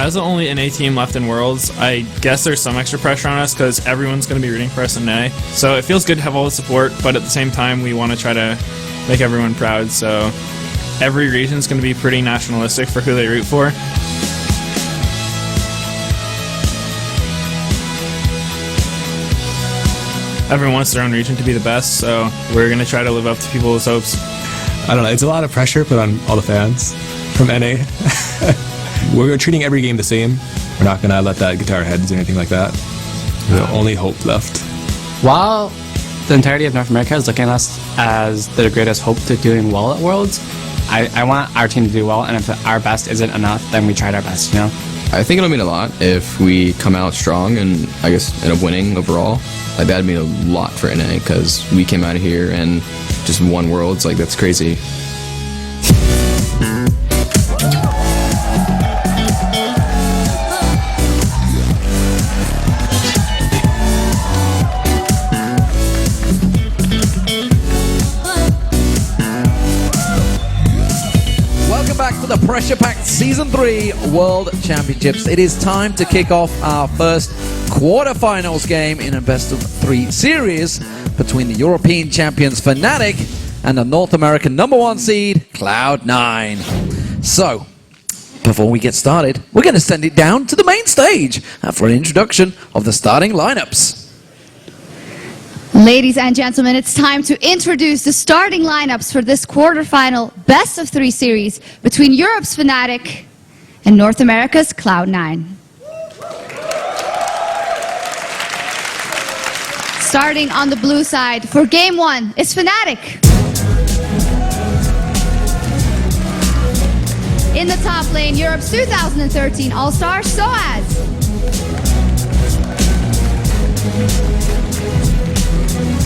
as the only NA team left in Worlds, I guess there's some extra pressure on us because everyone's going to be rooting for us in NA. So it feels good to have all the support, but at the same time, we want to try to make everyone proud. So every region's going to be pretty nationalistic for who they root for. Everyone wants their own region to be the best, so we're going to try to live up to people's hopes. I don't know, it's a lot of pressure put on all the fans from NA. We're treating every game the same. We're not going to let that get to our heads or anything like that. The only hope left. While the entirety of North America is looking at us as their greatest hope to doing well at Worlds, I want our team to do well, and if our best isn't enough, then we tried our best, you know? I think it'll mean a lot if we come out strong and I guess end up winning overall. Like that'd mean a lot for NA because we came out of here and just won Worlds. Like that's crazy. Welcome back to the pressure-packed Season 3 World Championships. It is time to kick off our first quarterfinals game in a best-of-3 series between the European champions Fnatic and the North American #1 seed Cloud9. So, before we get started, we're going to send it down to the main stage for an introduction of the starting lineups. Ladies and gentlemen, it's time to introduce the starting lineups for this quarterfinal best-of-3 series between Europe's Fnatic and North America's Cloud9. Starting on the blue side for Game 1 is Fnatic. In the top lane, Europe's 2013 All-Star Soaz.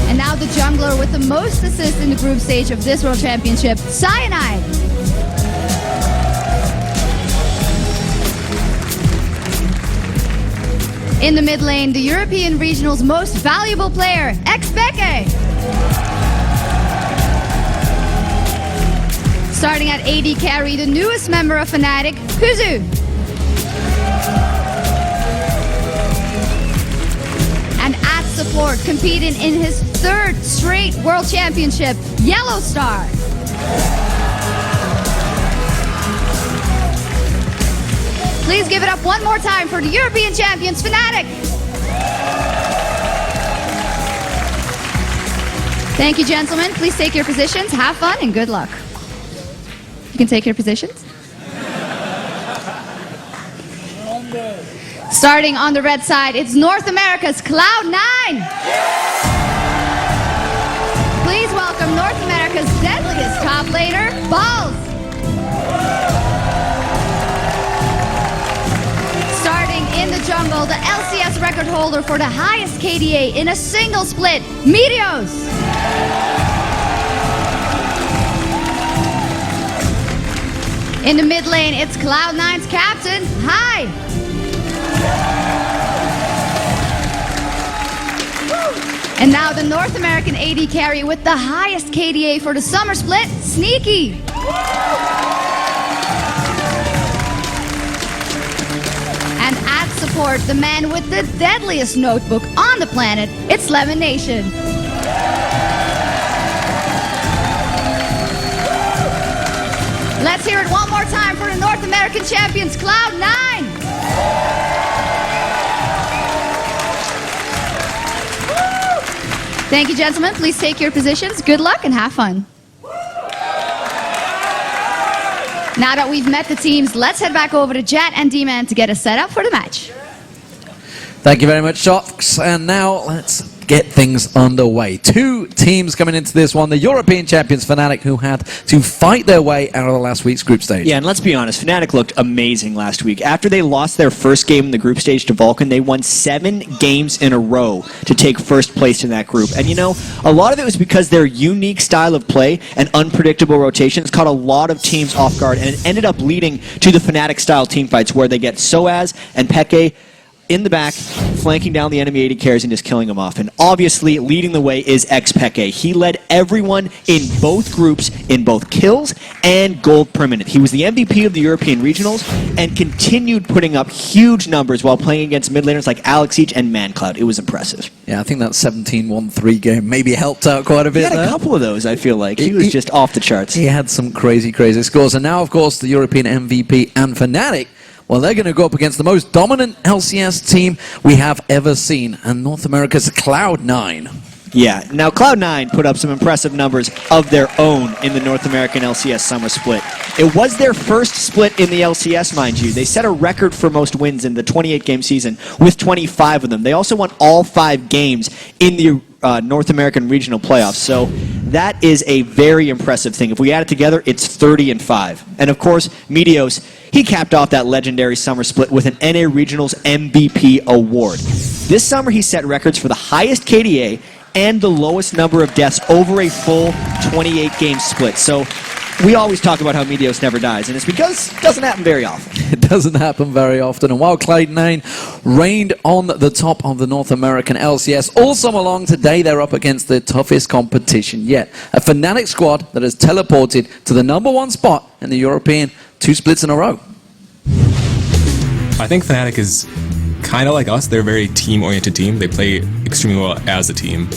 And now the jungler with the most assists in the group stage of this World Championship, Cyanide. In the mid lane, the European Regional's most valuable player, Xpeke. Starting at AD carry, the newest member of Fnatic, Kuzu. And at support, competing in his 3rd straight World Championship, Yellowstar. Please give it up one more time for the European champions, Fnatic. Thank you, gentlemen. Please take your positions, have fun, and good luck. You can take your positions. Starting on the red side, it's North America's Cloud9. Please welcome North America's deadliest top laner, Balls. Starting in the jungle, the LCS record holder for the highest KDA in a single split, Meteos. In the mid lane, it's Cloud9's captain, Hai. And now the North American AD carry with the highest KDA for the summer split, Sneaky. And at support, the man with the deadliest notebook on the planet, it's Lemon Nation. Let's hear it one more time for the North American champions, Cloud9. Thank you, gentlemen. Please take your positions. Good luck and have fun. Now that we've met the teams, let's head back over to Jet and D-Man to get us set up for the match. Thank you very much, Shox. And now let's get things underway. 2 teams coming into this one. The European champions, Fnatic, who had to fight their way out of the last week's group stage. Yeah, and let's be honest, Fnatic looked amazing last week. After they lost their first game in the group stage to Vulcan, they won 7 games in a row to take first place in that group. And you know, a lot of it was because their unique style of play and unpredictable rotations caught a lot of teams off guard, and it ended up leading to the Fnatic style teamfights where they get Soaz and Peke in the back, flanking down the enemy AD carries and just killing them off. And obviously, leading the way is Xpeke. He led everyone in both groups in both kills and gold per minute. He was the MVP of the European Regionals and continued putting up huge numbers while playing against mid laners like Alexic and ManCloud. It was impressive. Yeah, I think that 17-1-3 game maybe helped out quite a bit. He had there. a couple of those, I feel like. He was just off the charts. He had some crazy scores. And now, of course, the European MVP and Fnatic, well, they're going to go up against the most dominant LCS team we have ever seen, and North America's Cloud9. Yeah, now Cloud9 put up some impressive numbers of their own in the North American LCS Summer Split. It was their first split in the LCS, mind you. They set a record for most wins in the 28-game season with 25 of them. They also won all 5 games in the North American Regional Playoffs, so that is a very impressive thing. If we add it together, it's 30-5. And of course, Meteos, he capped off that legendary summer split with an NA Regionals MVP award. This summer, he set records for the highest KDA and the lowest number of deaths over a full 28-game split. So we always talk about how Meteos never dies, and it's because it doesn't happen very often. It doesn't happen very often. And while Cloud9 reigned on the top of the North American LCS all summer long, today they're up against the toughest competition yet. A Fnatic squad that has teleported to the #1 spot in the European 2 splits in a row. I think Fnatic is kind of like us. They're a very team-oriented team. They play extremely well as a team.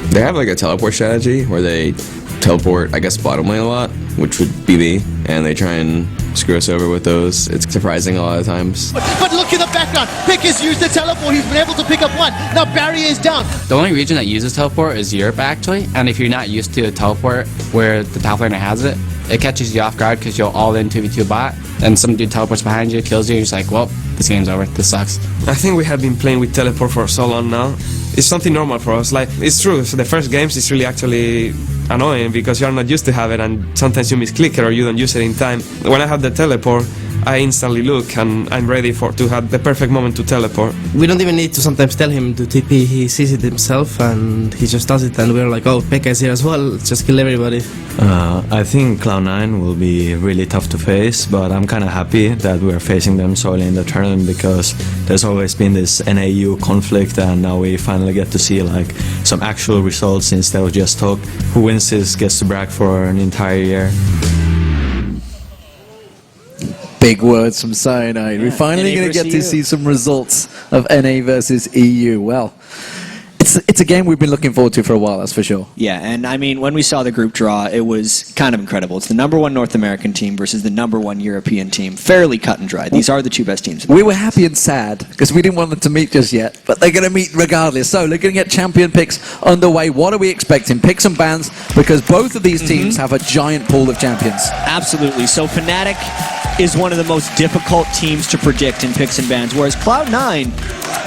They have like a teleport strategy where they teleport, I guess, bottom lane a lot, which would be B, and they try and screw us over with those. It's surprising a lot of times. But look in the background. Pick has used the teleport. He's been able to pick up one. Now barrier is down. The only region that uses teleport is Europe, actually. And if you're not used to a teleport where the top laner has it, it catches you off guard because you'll all in 2v2 bot, and some dude teleports behind you, kills you, and you're just like, well, this game's over. This sucks. I think we have been playing with teleport for so long now. It's something normal for us. Like, it's true, so the first games is really actually annoying because you're not used to have it, and sometimes you misclick it or you don't use it in time. When I have the teleport, I instantly look and I'm ready to have the perfect moment to teleport. We don't even need to sometimes tell him to TP, he sees it himself and he just does it, and we're like, oh, Pekka is here as well, let's just kill everybody. I think Cloud9 will be really tough to face, but I'm kind of happy that we're facing them solely in the tournament because there's always been this NAU conflict, and now we finally get to see like some actual results instead of just talk. Who wins this gets to brag for an entire year. Big words from Cyanide. We're finally going to get to see some results of NA versus EU. Well, it's a game we've been looking forward to for a while, that's for sure. Yeah, and I mean, when we saw the group draw, it was kind of incredible. It's the #1 North American team versus the #1 European team. Fairly cut and dry. These are the 2 best teams. We were happy and sad because we didn't want them to meet just yet, but they're going to meet regardless. So they're going to get champion picks underway. What are we expecting? Picks and bans, because both of these teams have a giant pool of champions. Absolutely. So Fnatic is one of the most difficult teams to predict in picks and bans, whereas Cloud9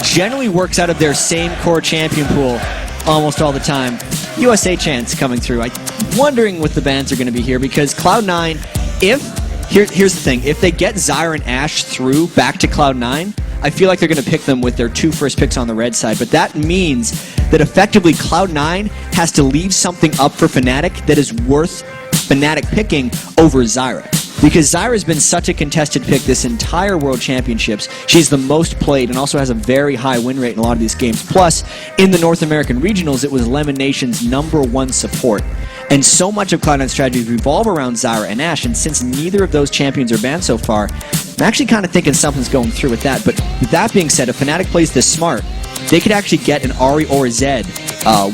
generally works out of their same core champion pool almost all the time. USA chance coming through. I'm wondering what the bans are going to be here, because Cloud9, here's the thing, if they get Zyra and Ashe through back to Cloud9, I feel like they're going to pick them with their 2 first picks on the red side, but that means that effectively Cloud9 has to leave something up for Fnatic that is worth Fnatic picking over Zyra. Because Zyra's been such a contested pick this entire World Championships. She's the most played and also has a very high win rate in a lot of these games. Plus, in the North American Regionals, it was Lemon Nation's #1 support. And so much of Cloud9's strategies revolve around Zyra and Ashe, and since neither of those champions are banned so far, I'm actually kind of thinking something's going through with that. But with that being said, if Fnatic plays this smart, they could actually get an Ahri or a Zed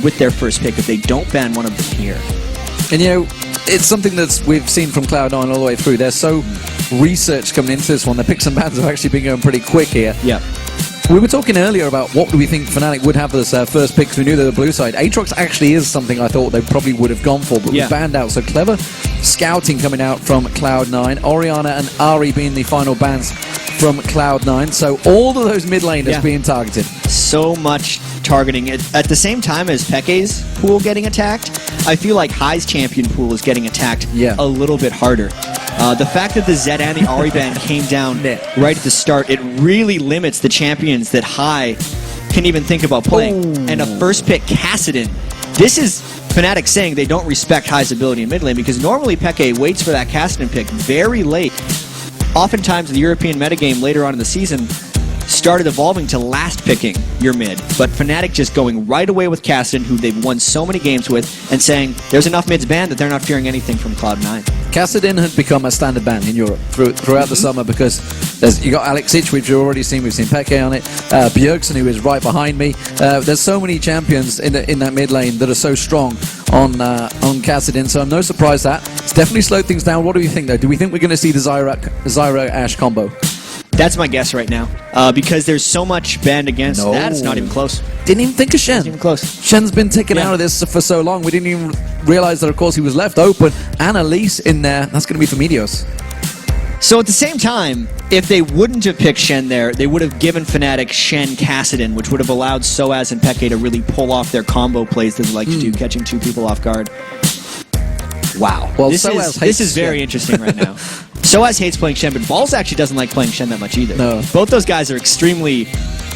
with their first pick if they don't ban one of them here. And you know, it's something that we've seen from Cloud9 all the way through. They're so research coming into this one. The picks and bans have actually been going pretty quick here. Yeah. We were talking earlier about what do we think Fnatic would have as first picks. We knew they're the blue side. Aatrox actually is something I thought they probably would have gone for, but we banned out. So clever scouting coming out from Cloud9. Orianna and Ahri being the final bans from Cloud9. So all of those mid laners being targeted. So much targeting. At the same time as Peke's pool getting attacked, I feel like High's champion pool is getting attacked a little bit harder. The fact that the Zed and the Ahri ban came down right at the start, it really limits the champions that High can even think about playing. And a first pick Kassadin. This is Fnatic saying they don't respect High's ability in mid lane, because normally Peke waits for that Kassadin pick very late. Oftentimes in the European metagame later on in the season, started evolving to last picking your mid, but Fnatic just going right away with Kassadin, who they've won so many games with, and saying there's enough mids banned that they're not fearing anything from Cloud9. Kassadin had become a standard ban in Europe throughout the summer because you got Alexic, which you've already seen. We've seen Peke on it. Bjergsen, who is right behind me. There's so many champions in that mid lane that are so strong on Kassadin, so I'm no surprise that it's definitely slowed things down. What do we think, though? Do we think we're going to see the Zyra Ashe combo? That's my guess right now, because there's so much banned against that. It's not even close. Didn't even think of Shen. Not even close. Shen's been taken out of this for so long. We didn't even realize that, of course, he was left open. And Elise in there. That's going to be for Meteos. So at the same time, if they wouldn't have picked Shen there, they would have given Fnatic Shen Kassadin, which would have allowed Soaz and Peke to really pull off their combo plays that they like to do, catching two people off guard. Wow. Well, this is very interesting right now. Soaz hates playing Shen, but Balls actually doesn't like playing Shen that much either. No. Both those guys are extremely...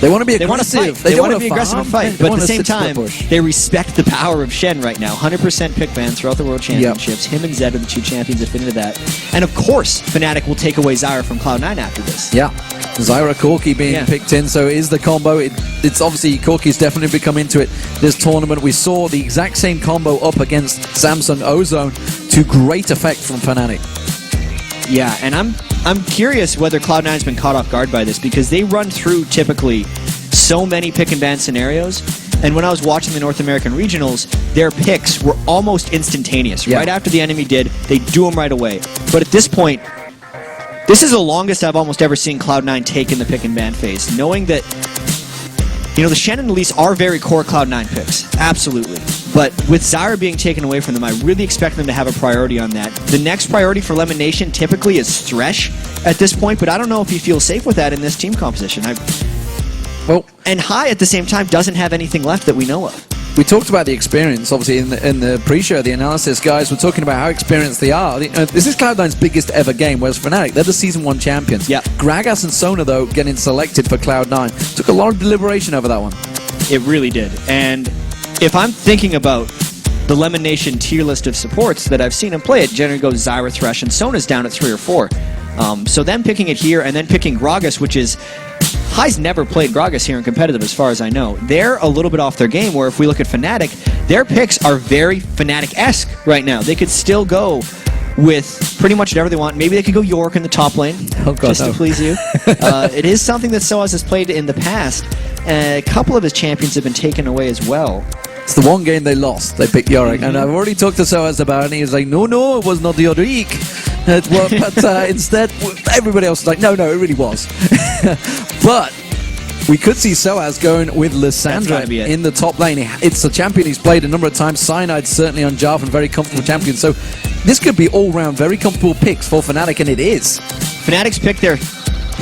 They want to be aggressive. They want to fight. They want to be aggressive and fight. But at the same time, they respect the power of Shen right now. 100% pick ban throughout the World Championships. Him and Zed are the two champions that fit into that. And of course, Fnatic will take away Zyra from Cloud9 after this. Yeah. Zyra Corki being picked in, so it is the combo. It's obviously, Corki's definitely become into it this tournament. We saw the exact same combo up against Samsung Ozone to great effect from Fnatic. Yeah, and I'm curious whether Cloud9's been caught off guard by this, because they run through typically so many pick and ban scenarios, and when I was watching the North American regionals, their picks were almost instantaneous. Right after the enemy did, they do them right away. But at this point, this is the longest I've almost ever seen Cloud9 take in the pick and ban phase, knowing that, you know, the Shen and Elise are very core Cloud9 picks, absolutely. But with Zyra being taken away from them, I really expect them to have a priority on that. The next priority for Lemon Nation typically is Thresh at this point, but I don't know if you feel safe with that in this team composition. And High at the same time doesn't have anything left that we know of. We talked about the experience, obviously, in the pre-show, the analysis. Guys, we're talking about how experienced they are. This is Cloud9's biggest ever game, whereas Fnatic, they're the Season 1 champions. Yeah. Gragas and Sona, though, getting selected for Cloud9. Took a lot of deliberation over that one. It really did. And if I'm thinking about the Lemon Nation tier list of supports that I've seen him play, it generally goes Zyra, Thresh, and Sona's down at 3 or 4. So them picking it here and then picking Gragas, which is... High's never played Gragas here in competitive as far as I know. They're a little bit off their game, where if we look at Fnatic, their picks are very Fnatic-esque right now. They could still go with pretty much whatever they want. Maybe they could go York in the top lane, just to please you. It is something that Soaz has played in the past. A couple of his champions have been taken away as well. It's the one game they lost. They picked Yorick. And I've already talked to Soaz about it, and he was like, no, it was not Yorick. But instead, everybody else was like, no, it really was. But we could see Soaz going with Lissandra in the top lane. It's a champion he's played a number of times. Cyanide certainly on Jarvan, very comfortable champion. So this could be all-round very comfortable picks for Fnatic, and it is. Fnatic's picked their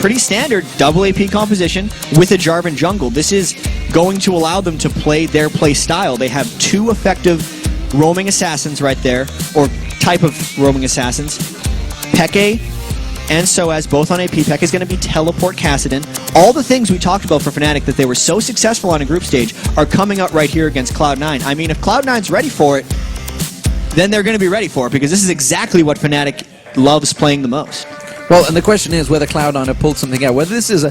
pretty standard double AP composition with a Jarvan jungle. This is going to allow them to play their play style. They have 2 effective roaming assassins right there, or type of roaming assassins. Peke and Soaz both on AP. Peke is going to be teleport Kassadin. All the things we talked about for Fnatic that they were so successful on a group stage are coming up right here against Cloud9. I mean, if Cloud9's ready for it, then they're going to be ready for it, because this is exactly what Fnatic loves playing the most. Well, and the question is whether Cloud9 have pulled something out, whether this is a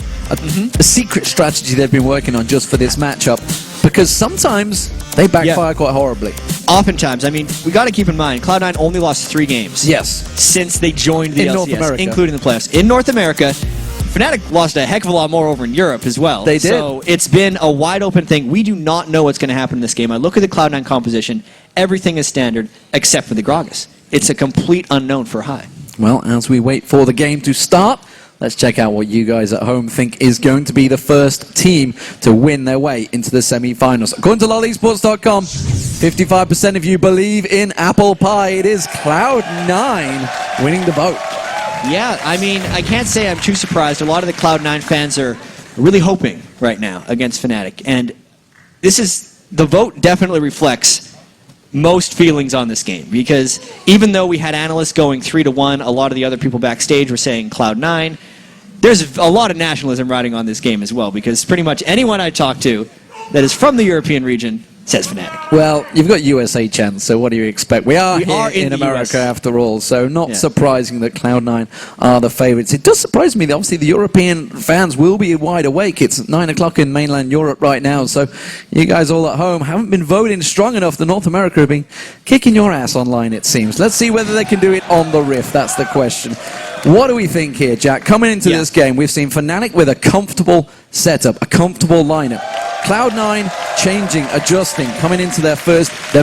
secret strategy they've been working on just for this matchup, because sometimes they backfire quite horribly. Oftentimes. I mean, we got to keep in mind, Cloud9 only lost 3 games. Yes. Since they joined the in LCS, North America, including the playoffs. In North America, Fnatic lost a heck of a lot more over in Europe as well. They did. So it's been a wide open thing. We do not know what's going to happen in this game. I look at the Cloud9 composition. Everything is standard except for the Gragas. It's a complete unknown for High. Well, as we wait for the game to start, let's check out what you guys at home think is going to be the first team to win their way into the semi-finals. According to LOLesports.com, 55% of you believe in apple pie. It is Cloud9 winning the vote. Yeah, I mean, I can't say I'm too surprised. A lot of the Cloud9 fans are really hoping right now against Fnatic. And the vote definitely reflects most feelings on this game, because even though we had analysts going 3-1, a lot of the other people backstage were saying Cloud9. There's a lot of nationalism riding on this game as well, because pretty much anyone I talk to that is from the European region says Fnatic. Well, you've got USA chance, so what do you expect? We are here in the America US. after all, so not surprising that Cloud9 are the favourites. It does surprise me that obviously the European fans will be wide awake. It's 9 o'clock in mainland Europe right now, so you guys all at home haven't been voting strong enough. The North America have been kicking your ass online, it seems. Let's see whether they can do it on the Rift. That's the question. What do we think here, Jack? Coming into this game, we've seen Fnatic with a comfortable setup, a comfortable lineup. Cloud9 changing, adjusting, coming into their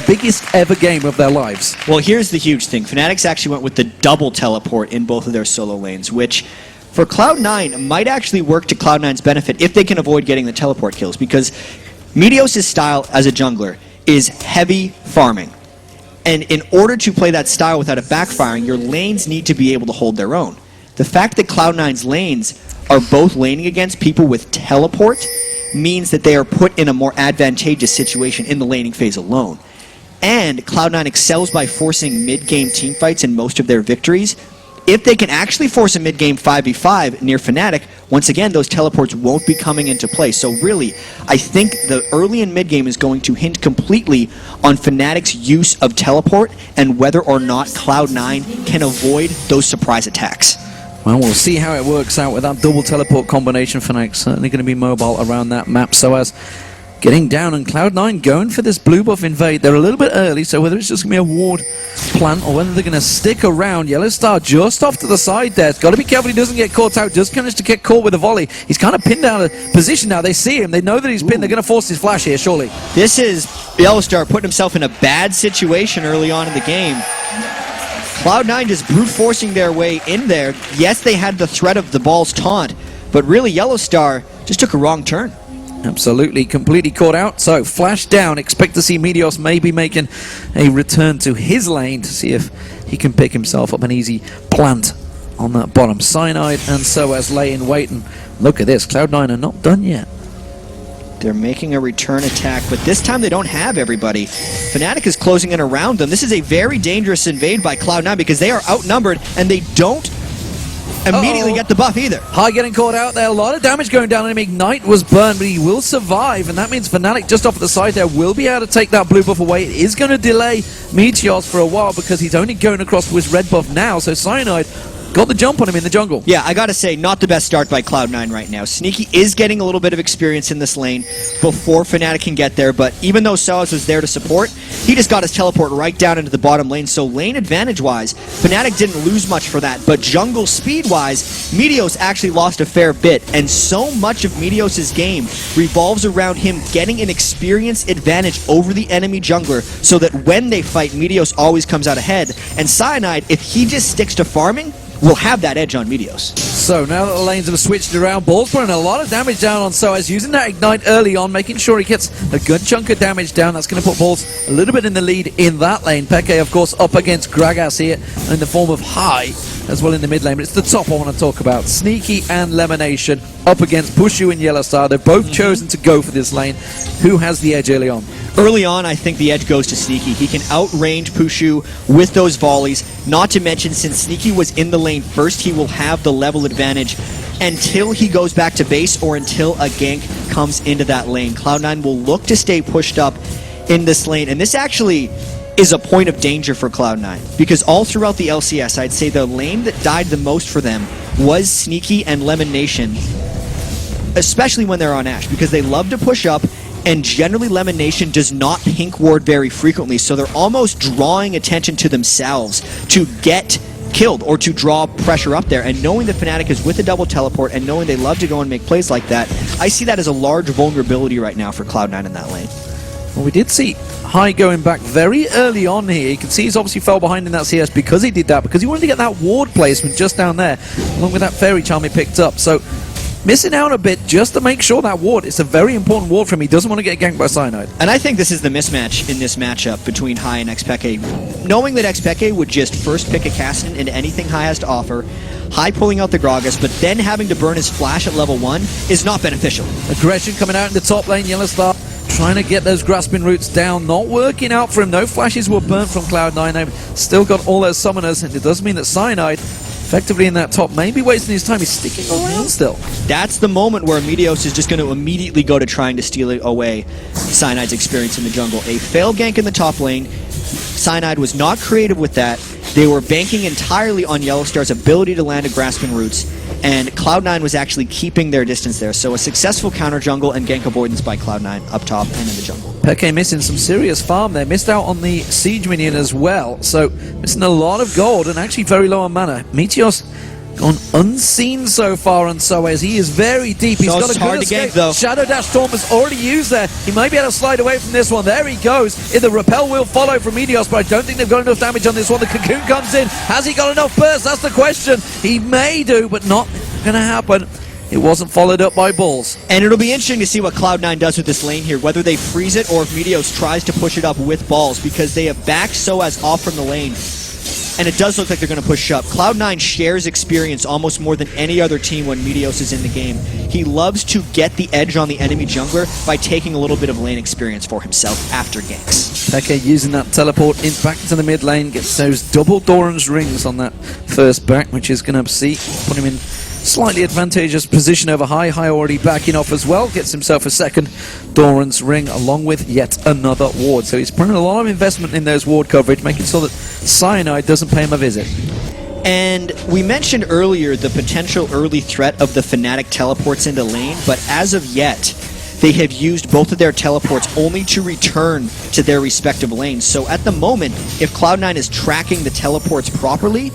biggest ever game of their lives. Well, here's the huge thing. Fnatic's actually went with the double teleport in both of their solo lanes, which for Cloud9 might actually work to Cloud9's benefit if they can avoid getting the teleport kills, because Meteos' style as a jungler is heavy farming. And in order to play that style without it backfiring, your lanes need to be able to hold their own. The fact that Cloud9's lanes are both laning against people with teleport means that they are put in a more advantageous situation in the laning phase alone. And Cloud9 excels by forcing mid-game teamfights in most of their victories. If they can actually force a mid-game 5v5 near Fnatic, once again, those teleports won't be coming into play. So really, I think the early and mid-game is going to hinge completely on Fnatic's use of teleport and whether or not Cloud9 can avoid those surprise attacks. Well, we'll see how it works out with that double teleport combination. Fnatic certainly going to be mobile around that map. So as getting down, and Cloud9 going for this blue buff invade. They're a little bit early, so whether it's just going to be a ward plant or whether they're going to stick around. Yellowstar just off to the side there. Got to be careful he doesn't get caught out. Just managed to get caught with a volley. He's kind of pinned out of position now. They see him. They know that he's pinned. They're going to force his flash here, surely. This is Yellowstar putting himself in a bad situation early on in the game. Cloud9 just brute forcing their way in there. Yes, they had the threat of the ball's taunt, but really Yellowstar just took a wrong turn. Absolutely, completely caught out. So, flash down. Expect to see Meteos maybe making a return to his lane to see if he can pick himself up an easy plant on that bottom. Cyanide and so as lay in wait. And look at this, Cloud9 are not done yet. They're making a return attack, but this time they don't have everybody. Fnatic is closing in around them. This is a very dangerous invade by Cloud9 because they are outnumbered and they don't immediately get the buff either. High getting caught out there. A lot of damage going down on him. Ignite was burned, but he will survive, and that means Fnatic just off the side there will be able to take that blue buff away. It is going to delay Meteos for a while because he's only going across to his red buff now, so Cyanide got the jump on him in the jungle. Yeah, I gotta say, not the best start by Cloud9 right now. Sneaky is getting a little bit of experience in this lane before Fnatic can get there, but even though Soaz was there to support, he just got his teleport right down into the bottom lane, so lane advantage-wise, Fnatic didn't lose much for that, but jungle speed-wise, Meteos actually lost a fair bit, and so much of Meteos' game revolves around him getting an experience advantage over the enemy jungler, so that when they fight, Meteos always comes out ahead, and Cyanide, if he just sticks to farming, will have that edge on Meteos. So now that the lanes have switched around, Ball's putting a lot of damage down on Soaz, using that Ignite early on, making sure he gets a good chunk of damage down. That's going to put Balls a little bit in the lead in that lane. Peke, of course, up against Gragas here in the form of High as well in the mid lane, but it's the top I want to talk about. Sneaky and Lemonation up against Pushu and Yellowstar. They've both chosen to go for this lane. Who has the edge early on? Early on, I think the edge goes to Sneaky. He can outrange Pushu with those volleys. Not to mention, since Sneaky was in the lane first, he will have the level advantage until he goes back to base or until a gank comes into that lane. Cloud9 will look to stay pushed up in this lane, and this actually is a point of danger for Cloud9, because all throughout the LCS, I'd say the lane that died the most for them was Sneaky and Lemon Nation, especially when they're on Ashe, because they love to push up, and generally Lemon Nation does not pink ward very frequently, so they're almost drawing attention to themselves to get killed or to draw pressure up there. And knowing that Fnatic is with a double teleport and knowing they love to go and make plays like that, I see that as a large vulnerability right now for Cloud9 in that lane. Well, we did see High going back very early on here. You can see he's obviously fell behind in that CS because he did that, because he wanted to get that ward placement just down there, along with that Fairy Charm he picked up. So missing out a bit just to make sure that ward, it's a very important ward for him. He doesn't want to get ganked by Cyanide. And I think this is the mismatch in this matchup between High and Xpeke. Knowing that Xpeke would just first pick a Kassadin into anything High has to offer, High pulling out the Gragas, but then having to burn his flash at level 1 is not beneficial. Aggression coming out in the top lane, Yellowstar trying to get those grasping roots down, not working out for him. No flashes were burnt from Cloud9. They've still got all those summoners, and it does mean that Cyanide effectively in that top, maybe wasting his time. He's sticking around still. That's the moment where Meteos is just going to immediately go to trying to steal away Cyanide's experience in the jungle. A failed gank in the top lane. Cyanide was not creative with that. They were banking entirely on Yellowstar's ability to land a grasping roots, and Cloud9 was actually keeping their distance there. So a successful counter jungle and gank avoidance by Cloud9 up top and in the jungle. Peke missing some serious farm there. Missed out on the siege minion as well. So missing a lot of gold and actually very low on mana. Meteos gone unseen so far on Soez. He is very deep. He's got a good escape. Though. Shadow Dash Storm was already used there. He might be able to slide away from this one. There he goes. If the repel will follow from Meteos, but I don't think they've got enough damage on this one. The Cocoon comes in. Has he got enough burst? That's the question. He may do, but not going to happen. It wasn't followed up by Bulls. And it'll be interesting to see what Cloud9 does with this lane here, whether they freeze it or if Meteos tries to push it up with balls, because they have backed Soaz off from the lane. And it does look like they're going to push up. Cloud9 shares experience almost more than any other team when Meteos is in the game. He loves to get the edge on the enemy jungler by taking a little bit of lane experience for himself after ganks. Peke using that teleport in back to the mid lane, gets those double Doran's rings on that first back, which is going to put him in slightly advantageous position over High. High already backing off as well, gets himself a second Doran's ring along with yet another ward. So he's putting a lot of investment in those ward coverage, making sure that Cyanide doesn't pay him a visit. And we mentioned earlier the potential early threat of the Fnatic teleports into lane, but as of yet, they have used both of their teleports only to return to their respective lanes. So at the moment, if Cloud9 is tracking the teleports properly,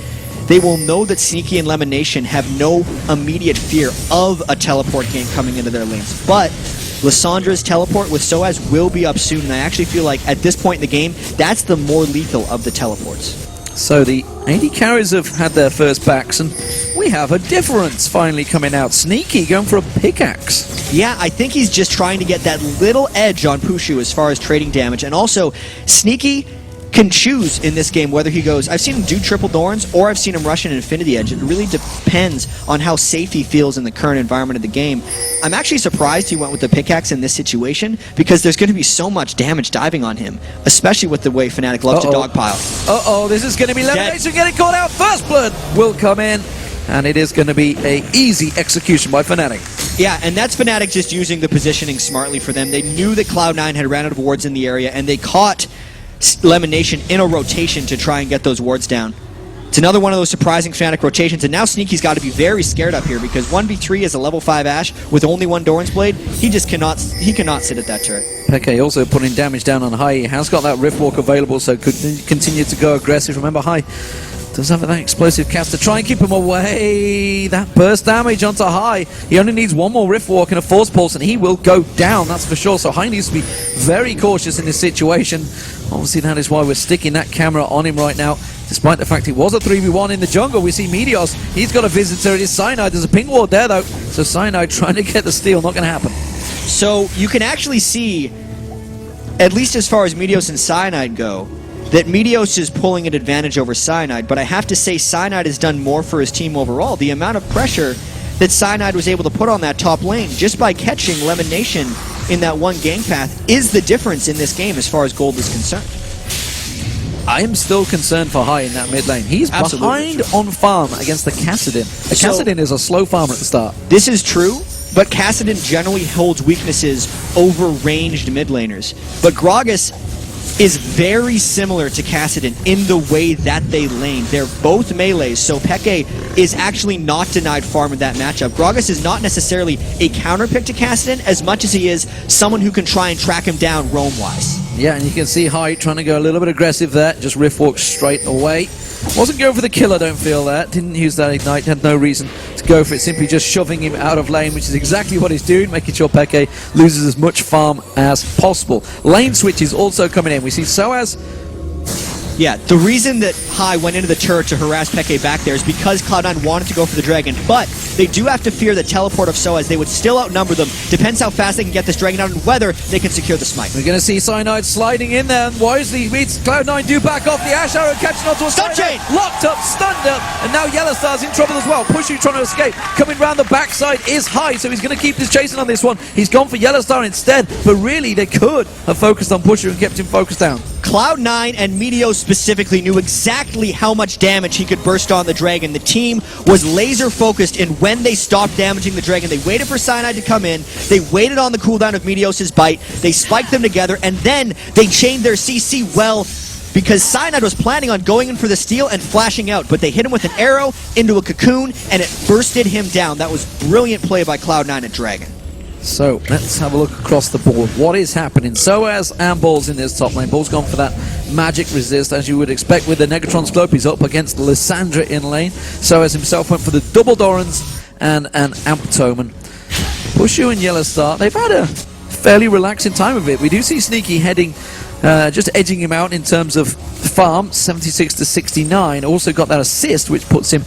they will know that Sneaky and Lemonation have no immediate fear of a teleport game coming into their lanes. But Lyssandra's teleport with Soaz will be up soon, and I actually feel like at this point in the game, that's the more lethal of the teleports. So the AD carries have had their first backs, and we have a difference finally coming out. Sneaky going for a pickaxe. Yeah, I think he's just trying to get that little edge on Pushu as far as trading damage, and also Sneaky can choose in this game whether he goes, I've seen him do triple Thorns, or I've seen him rush an Infinity Edge. It really depends on how safe he feels in the current environment of the game. I'm actually surprised he went with the pickaxe in this situation, because there's going to be so much damage diving on him, especially with the way Fnatic loves to dogpile. This is going to be Lemonation getting caught out. First blood will come in, and it is going to be an easy execution by Fnatic. Yeah, and that's Fnatic just using the positioning smartly for them. They knew that Cloud9 had ran out of wards in the area, and they caught Lemonation in a rotation to try and get those wards down. It's another one of those surprising Fnatic rotations, and now Sneaky's got to be very scared up here, because 1v3 is a level 5 Ashe with only one Doran's Blade. He just cannot sit at that turret. Peke also putting damage down on High. He has got that Rift Walk available, so could continue to go aggressive. Remember, High does have that explosive cast to try and keep him away. That burst damage onto High. He only needs one more Rift Walk and a Force Pulse, and he will go down, that's for sure. So High needs to be very cautious in this situation. Obviously, that is why we're sticking that camera on him right now. Despite the fact it was a 3v1 in the jungle, we see Meteos. He's got a visitor. It is Cyanide. There's a ping ward there, though. So Cyanide trying to get the steal. Not going to happen. So you can actually see, at least as far as Meteos and Cyanide go, that Meteos is pulling an advantage over Cyanide. But I have to say, Cyanide has done more for his team overall. The amount of pressure that Cyanide was able to put on that top lane just by catching Lemonation in that one gang path is the difference in this game as far as gold is concerned. I am still concerned for High in that mid lane. He's behind on farm against the Kassadin. The Kassadin is a slow farmer at the start. This is true, but Kassadin generally holds weaknesses over ranged mid laners. But Gragas is very similar to Kassadin in the way that they lane. They're both melees, so Peke is actually not denied farm in that matchup. Gragas is not necessarily a counterpick to Kassadin as much as he is someone who can try and track him down roam-wise. Yeah, and you can see High trying to go a little bit aggressive there. Just Rift Walk straight away. Wasn't going for the kill, I don't feel that. Didn't use that Ignite, had no reason to go for it. Simply just shoving him out of lane, which is exactly what he's doing, making sure Peke loses as much farm as possible. Lane switch is also coming in. We see Soaz. Yeah, the reason that High went into the turret to harass Peke back there is because Cloud9 wanted to go for the dragon, but they do have to fear the teleport of Soaz. They would still outnumber them. Depends how fast they can get this dragon out and whether they can secure the smite. We're going to see Cyanide sliding in there, and wisely meets Cloud9 do back off the Ashe Arrow, catching onto a stun chain! Locked up, stunned up, and now Yellowstar's in trouble as well. Pushu trying to escape. Coming round the backside is High, so he's going to keep this chasing on this one. He's gone for Yellowstar instead, but really they could have focused on Pushu and kept him focused down. Cloud9 and Meteos specifically knew exactly how much damage he could burst on the Dragon. The team was laser focused in when they stopped damaging the Dragon. They waited for Cyanide to come in, they waited on the cooldown of Meteos' bite, they spiked them together, and then they chained their CC well, because Cyanide was planning on going in for the steal and flashing out, but they hit him with an arrow into a cocoon, and it bursted him down. That was brilliant play by Cloud9 at Dragon. So let's have a look across the board. What is happening? So as Ball's in this top lane. Ball's gone for that magic resist, as you would expect with the Negatron Slope. He's up against Lysandra in lane. So as himself went for the double Dorans and an Amptoman. Pushu and Yellow Star, they've had a fairly relaxing time of it. We do see Sneaky heading, just edging him out in terms of farm, 76 to 69. Also got that assist, which puts him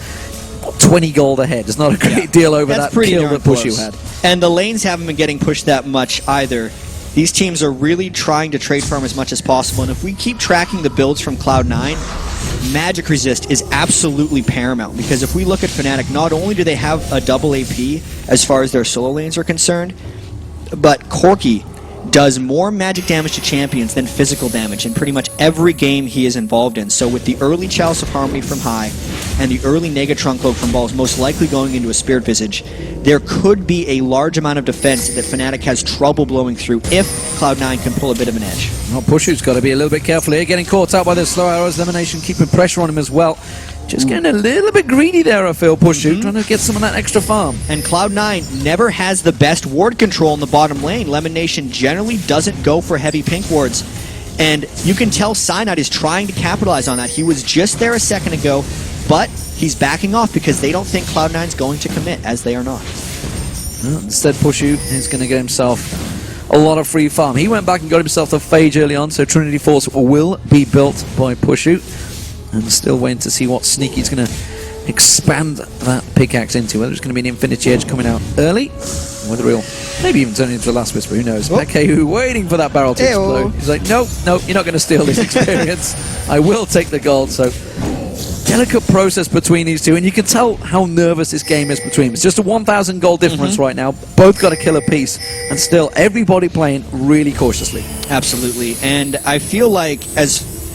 20 gold ahead. It's not a great deal over that kill that Pushu had. And the lanes haven't been getting pushed that much either. These teams are really trying to trade farm as much as possible, and if we keep tracking the builds from Cloud9, magic resist is absolutely paramount, because if we look at Fnatic, not only do they have a double AP as far as their solo lanes are concerned, but Corki does more magic damage to champions than physical damage in pretty much every game he is involved in. So with the early Chalice of Harmony from High and the early Negatron Cloak from Balls most likely going into a Spirit Visage, there could be a large amount of defense that Fnatic has trouble blowing through if Cloud9 can pull a bit of an edge. Well, Pushu's got to be a little bit careful here, getting caught out by the slow arrows, elimination, keeping pressure on him as well. Just getting a little bit greedy there, I feel, Pushu, trying to get some of that extra farm. And Cloud9 never has the best ward control in the bottom lane. Lemon Nation generally doesn't go for heavy pink wards. And you can tell Cyanide is trying to capitalize on that. He was just there a second ago, but he's backing off because they don't think Cloud9's going to commit, as they are not. Well, instead, Pushu is going to get himself a lot of free farm. He went back and got himself a Phage early on, so Trinity Force will be built by Pushu. And still waiting to see what Sneaky's going to expand that pickaxe into. Whether it's going to be an Infinity Edge coming out early, or whether he'll maybe even turn it into the Last Whisper, who knows. Peke, who waiting for that barrel to explode. He's like, no, you're not going to steal this experience. I will take the gold. So, delicate process between these two, and you can tell how nervous this game is between them. It's just a 1,000 gold difference right now. Both got a killer piece, and still everybody playing really cautiously. Absolutely, and I feel like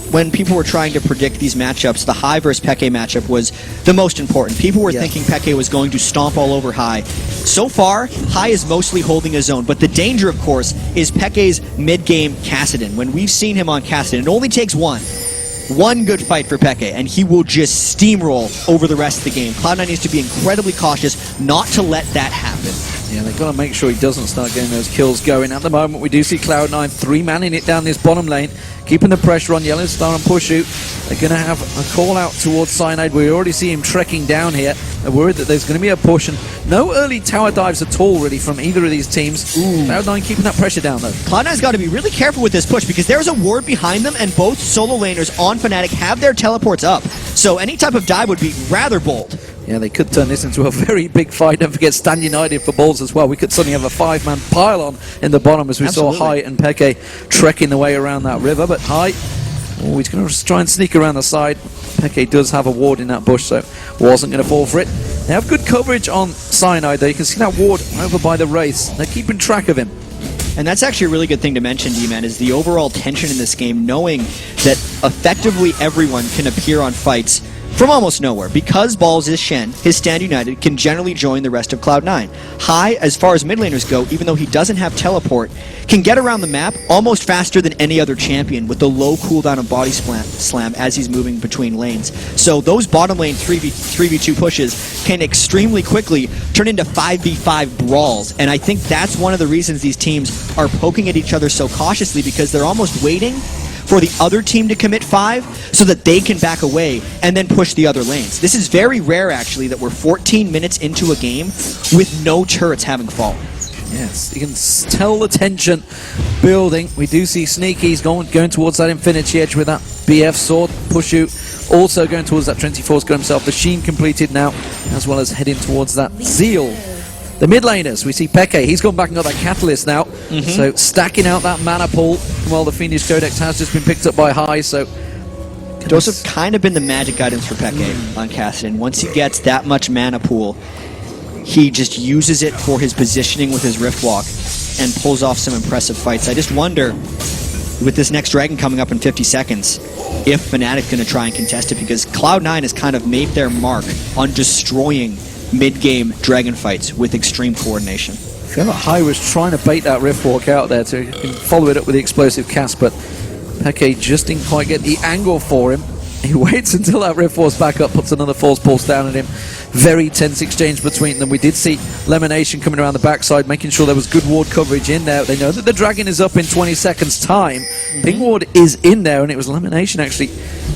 when people were trying to predict these matchups, the High versus Peke matchup was the most important. People were thinking Peke was going to stomp all over High. So far, High is mostly holding his own, but the danger, of course, is Peke's mid-game Kassadin. When we've seen him on Kassadin, it only takes one good fight for Peke, and he will just steamroll over the rest of the game. Cloud9 needs to be incredibly cautious not to let that happen. Yeah, they've got to make sure he doesn't start getting those kills going. At the moment, we do see Cloud9 3-manning it down this bottom lane, keeping the pressure on Yellow Star and Pushu. They're going to have a call out towards Cyanide. We already see him trekking down here. They're worried that there's going to be a push, and no early tower dives at all, really, from either of these teams. Cloud9 keeping that pressure down, though. Cloud9's got to be really careful with this push, because there's a ward behind them, and both solo laners on Fnatic have their teleports up. So any type of dive would be rather bold. Yeah, they could turn this into a very big fight. Don't forget Stand United for balls as well. We could suddenly have a 5-man pile-on in the bottom as we saw High and Peke trekking the way around that river. But High, he's going to try and sneak around the side. Peke does have a ward in that bush, so wasn't going to fall for it. They have good coverage on Cyanide, though. You can see that ward over by the Wraiths. They're keeping track of him. And that's actually a really good thing to mention, D-Man, is the overall tension in this game, knowing that effectively everyone can appear on fights from almost nowhere. Because Balls is Shen, his Stand United can generally join the rest of Cloud9. High, as far as mid laners go, even though he doesn't have teleport, can get around the map almost faster than any other champion with the low cooldown of body slam as he's moving between lanes. So those bottom lane 3v2 pushes can extremely quickly turn into 5v5 brawls. And I think that's one of the reasons these teams are poking at each other so cautiously, because they're almost waiting for the other team to commit 5 so that they can back away and then push the other lanes. This is very rare, actually, that we're 14 minutes into a game with no turrets having fallen. Yes, you can tell the tension building. We do see Sneaky's going towards that Infinity Edge with that BF sword. Pushu also going towards that Trinity Force, got himself the Sheen completed now, as well as heading towards that Zeal. The mid laners, we see Peke, he's gone back and got that Catalyst now, so stacking out that mana pool, while the Fiendish Codex has just been picked up by High, so... Those have kind of been the magic guidance for Peke on Kassadin. Once he gets that much mana pool, he just uses it for his positioning with his Rift Walk and pulls off some impressive fights. I just wonder with this next Dragon coming up in 50 seconds, if Fnatic's going to try and contest it, because Cloud9 has kind of made their mark on destroying mid-game Dragon fights with extreme coordination. I feel like Hai was trying to bait that Rift Walk out there to follow it up with the explosive cast, but Peke just didn't quite get the angle for him. He waits until that Rift Force back up, puts another Force Pulse down at him. Very tense exchange between them. We did see Lemonation coming around the backside, making sure there was good ward coverage in there. They know that the Dragon is up in 20 seconds time. Ping ward is in there, and it was Lemonation actually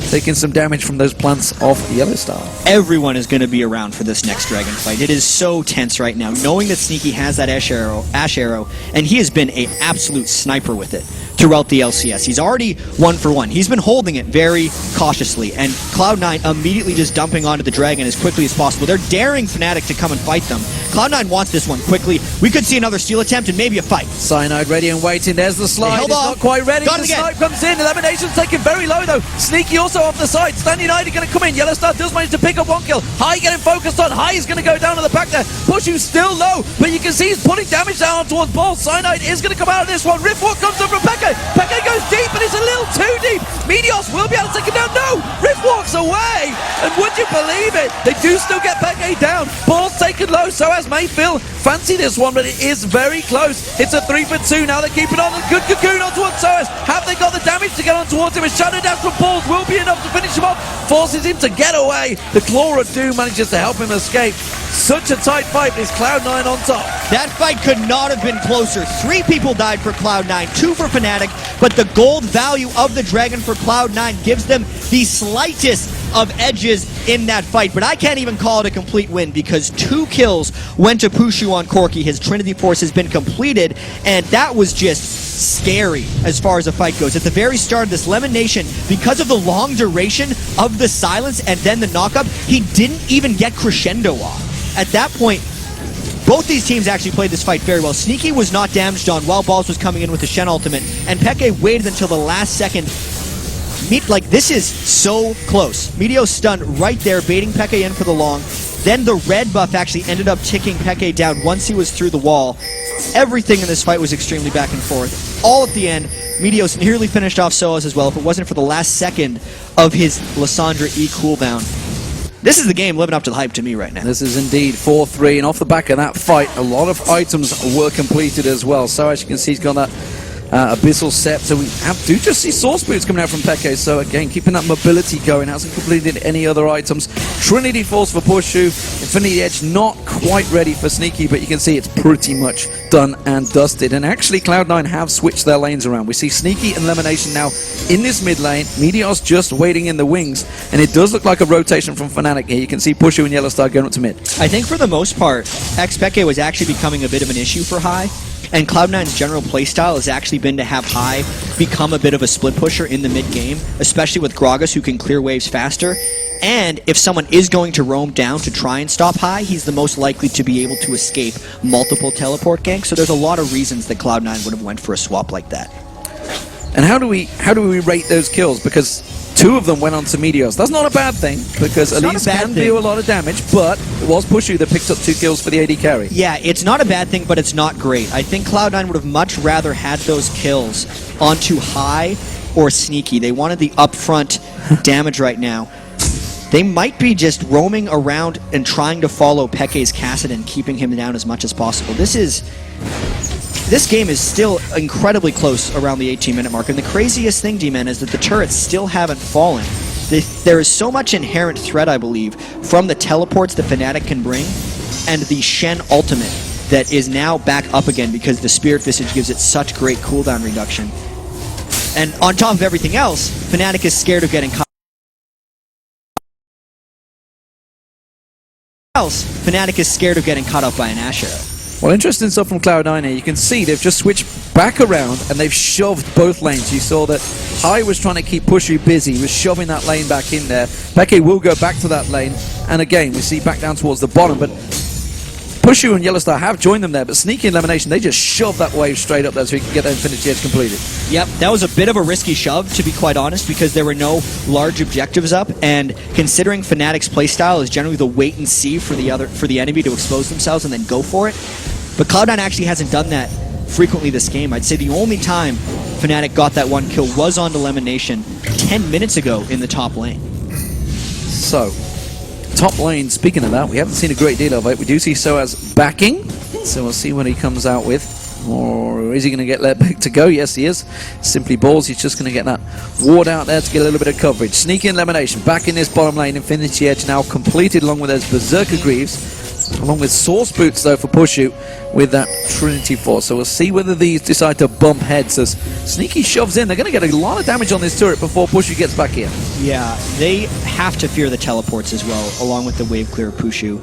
taking some damage from those plants off Yellowstar. Everyone is going to be around for this next Dragon fight. It is so tense right now, knowing that Sneaky has that Ash Arrow, and he has been an absolute sniper with it throughout the LCS. He's already 1 for 1. He's been holding it very cautiously, and Cloud9 immediately just dumping onto the Dragon as quickly as possible. They're daring Fnatic to come and fight them. Cloud9 wants this one quickly. We could see another steal attempt and maybe a fight. Cyanide ready and waiting. There's the slide. Held it's on. not quite ready. Got The it again. snipe comes in. Elimination's taken very low though. Sneaky also off the side. Standing United going to come in. Yellowstar does manage to pick up 1 kill. Hai getting focused on. Hai is going to go down to the back there. Pushu's still low, but you can see he's putting damage down towards Ball. Cyanide is going to come out of this one. Riftwalk comes up from Peke. Peke goes deep, but it's a little too deep. Meteos will be able to take him down. No! Riftwalk's away! And would you believe it? They do still get Peke down. Ball's taken low, so has Mayfield. Fancy this one, but it is very close. It's a 3 for 2. Now they're keeping on. A good cocoon on towards Soas. Have they got the damage to get on towards him? A Shadow Dash from Balls will be enough to finish him off. Forces him to get away. The Claw of Doom manages to help him escape. Such a tight fight. It's Cloud9 on top. That fight could not have been closer. 3 people died for Cloud9, 2 for Fnatic, but the gold value of the Dragon for Cloud9 gives them the slightest of edges in that fight. But I can't even call it a complete win because 2 kills went to Pushu on Corki. His Trinity Force has been completed, and that was just scary as far as the fight goes. At the very start of this, Lemonation, because of the long duration of the silence and then the knockup, he didn't even get crescendo off. At that point, both these teams actually played this fight very well. Sneaky was not damaged on while Balls was coming in with the Shen ultimate, and Peke waited until the last second. This is so close. Meteos stunned right there, baiting Peke in for the long. Then the red buff actually ended up ticking Peke down once he was through the wall. Everything in this fight was extremely back and forth. All at the end, Meteos nearly finished off Soas as well if it wasn't for the last second of his Lissandra E cooldown. This is the game living up to the hype to me right now. This is indeed 4-3, and off the back of that fight, a lot of items were completed as well. So as you can see, he's got that Abyssal Scepter. We do just see Source Boots coming out from Peke, so again, keeping that mobility going. Hasn't completed any other items. Trinity Force for Pushu. Infinity Edge not quite ready for Sneaky, but you can see it's pretty much done and dusted. And actually, Cloud9 have switched their lanes around. We see Sneaky and Lemonation now in this mid lane. Meteos just waiting in the wings, and it does look like a rotation from Fnatic here. You can see Pushu and Yellowstar going up to mid. I think for the most part, Peke was actually becoming a bit of an issue for Hai. And Cloud9's general playstyle has actually been to have Hai become a bit of a split pusher in the mid-game, especially with Gragas, who can clear waves faster. And if someone is going to roam down to try and stop Hai, he's the most likely to be able to escape multiple teleport ganks. So there's a lot of reasons that Cloud9 would have went for a swap like that. And how do we rate those kills? Because 2 of them went on to Meteos. That's not a bad thing, because Elise can do a lot of damage, but it was Pushu that picked up 2 kills for the AD carry. Yeah, it's not a bad thing, but it's not great. I think Cloud9 would have much rather had those kills onto Hai or Sneaky. They wanted the upfront damage right now. They might be just roaming around and trying to follow Peke's Kassadin, keeping him down as much as possible. This game is still incredibly close around the 18-minute mark, and the craziest thing, D-Man, is that the turrets still haven't fallen. There is so much inherent threat, I believe, from the teleports that Fnatic can bring, and the Shen ultimate that is now back up again because the Spirit Visage gives it such great cooldown reduction. And on top of everything else, Fnatic is scared of getting caught. Fnatic is scared of getting caught up by an Ash Arrow. Well, interesting stuff from Cloud9 here. You can see they've just switched back around and they've shoved both lanes. You saw that Hai was trying to keep Pushu busy, was shoving that lane back in there. Peke will go back to that lane, and again, we see back down towards the bottom, but Pushu and Yellowstar have joined them there, but Sneaky and Elimination, they just shoved that wave straight up there so he can get that Infinity Edge completed. Yep, that was a bit of a risky shove, to be quite honest, because there were no large objectives up, and considering Fnatic's playstyle is generally the wait and see for the enemy to expose themselves and then go for it, but Cloud9 actually hasn't done that frequently this game. I'd say the only time Fnatic got that one kill was on Elimination 10 minutes ago in the top lane. So, top lane, speaking of that, we haven't seen a great deal of it. We do see Soaz backing, so we'll see what he comes out with. Or is he going to get let back to go? Yes, he is. Simply balls. He's just going to get that ward out there to get a little bit of coverage. Sneaky elimination. Back in this bottom lane. Infinity Edge now completed along with those Berserker Greaves. Along with Source Boots, though, for Pushu with that Trinity Force. So we'll see whether these decide to bump heads as Sneaky shoves in. They're going to get a lot of damage on this turret before Pushu gets back here. Yeah, they have to fear the teleports as well, along with the wave clear Pushu.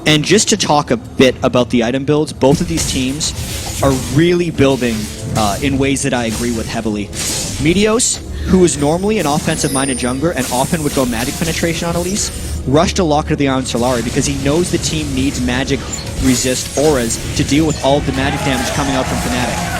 And just to talk a bit about the item builds, both of these teams are really building in ways that I agree with heavily. Meteos, who is normally an offensive-minded jungler and often would go magic penetration on Elise, rushed to Locker of the Iron Solari because he knows the team needs magic resist auras to deal with all of the magic damage coming out from Fnatic.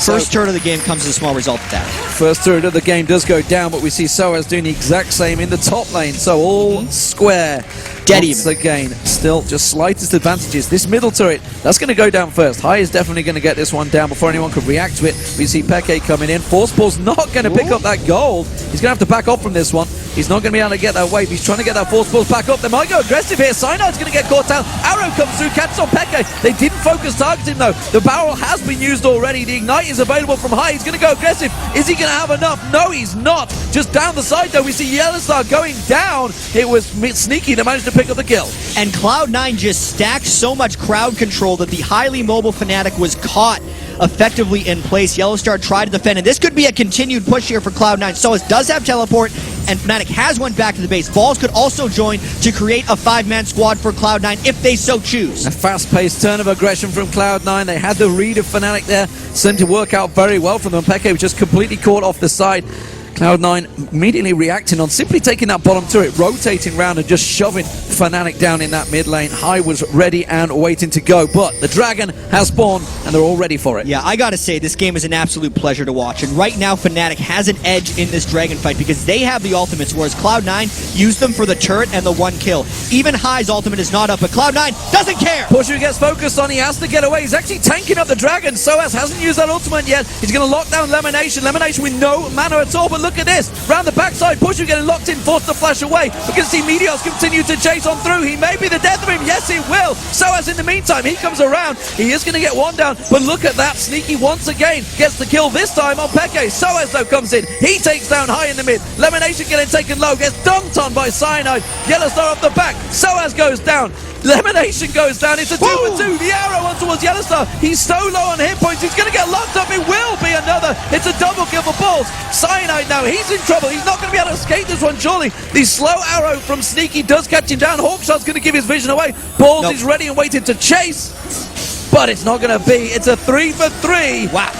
First turret of the game comes as a small result of that. First turret of the game does go down, but we see Soaz doing the exact same in the top lane. So all square. Dead once again. Still just slightest advantages. This middle turret, that's going to go down first. High is definitely going to get this one down before anyone could react to it. We see Peke coming in. Force Ball's not going to pick up that gold. He's going to have to back off from this one. He's not going to be able to get that wave. He's trying to get that Force Balls back up. They might go aggressive here. Cynide's going to get caught out. Arrow comes through, catches on Peke. They didn't focus targeting though. The barrel has been used already. The Ignite is available from High. He's going to go aggressive. Is he going to have enough? No, he's not. Just down the side though, we see Yellowstar going down. It was Sneaky that managed to pick up the kill. And Cloud9 just stacked so much crowd control that the highly mobile Fnatic was caught effectively in place. Yellowstar tried to defend, and this could be a continued push here for Cloud9. Soaz does have teleport, and Fnatic has went back to the base. Balls could also join to create a 5-man squad for Cloud9 if they so choose. A fast-paced turn of aggression from Cloud9. They had the read of Fnatic there. Seemed to work out very well for them. Peke was just completely caught off the side. Cloud9 immediately reacting on simply taking that bottom turret, rotating round and just shoving Fnatic down in that mid lane. High was ready and waiting to go, but the dragon has spawned and they're all ready for it. Yeah, I gotta say, this game is an absolute pleasure to watch, and right now Fnatic has an edge in this dragon fight because they have the ultimates, whereas Cloud9 used them for the turret and the one kill. Even High's ultimate is not up, but Cloud9 doesn't care! Pushu gets focused on, he has to get away. He's actually tanking up the dragon. Soaz hasn't used that ultimate yet. He's gonna lock down Lemonation. Lemonation with no mana at all, but look at this. Round the backside, Pushu getting locked in, forced to flash away. We can see Meteos continue to chase on through. He may be the death of him. Yes, he will. Soaz in the meantime, he comes around. He is going to get one down, but look at that. Sneaky once again gets the kill, this time on Peke. Soaz, though, comes in. He takes down High in the mid. Lemonation getting taken low, gets dunked on by Cyanide. Yellowstar off the back. Soaz goes down. Lemonation goes down. It's a 2-for-2. The arrow on towards Yellowstar. He's so low on hit points. He's going to get locked up. It will be another. It's a double kill for Balls. Cyanide now. He's in trouble. He's not going to be able to escape this one, surely. The slow arrow from Sneaky does catch him down. Hawkshot's going to give his vision away. Balls is ready and waiting to chase. But it's not going to be. It's a 3-for-3. Wow.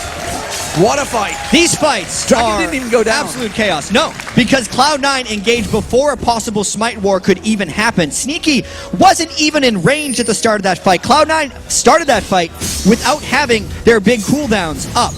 What a fight. These fights Dragon didn't even go down. Absolute chaos. No, because Cloud9 engaged before a possible Smite War could even happen. Sneaky wasn't even in range at the start of that fight. Cloud9 started that fight without having their big cooldowns up.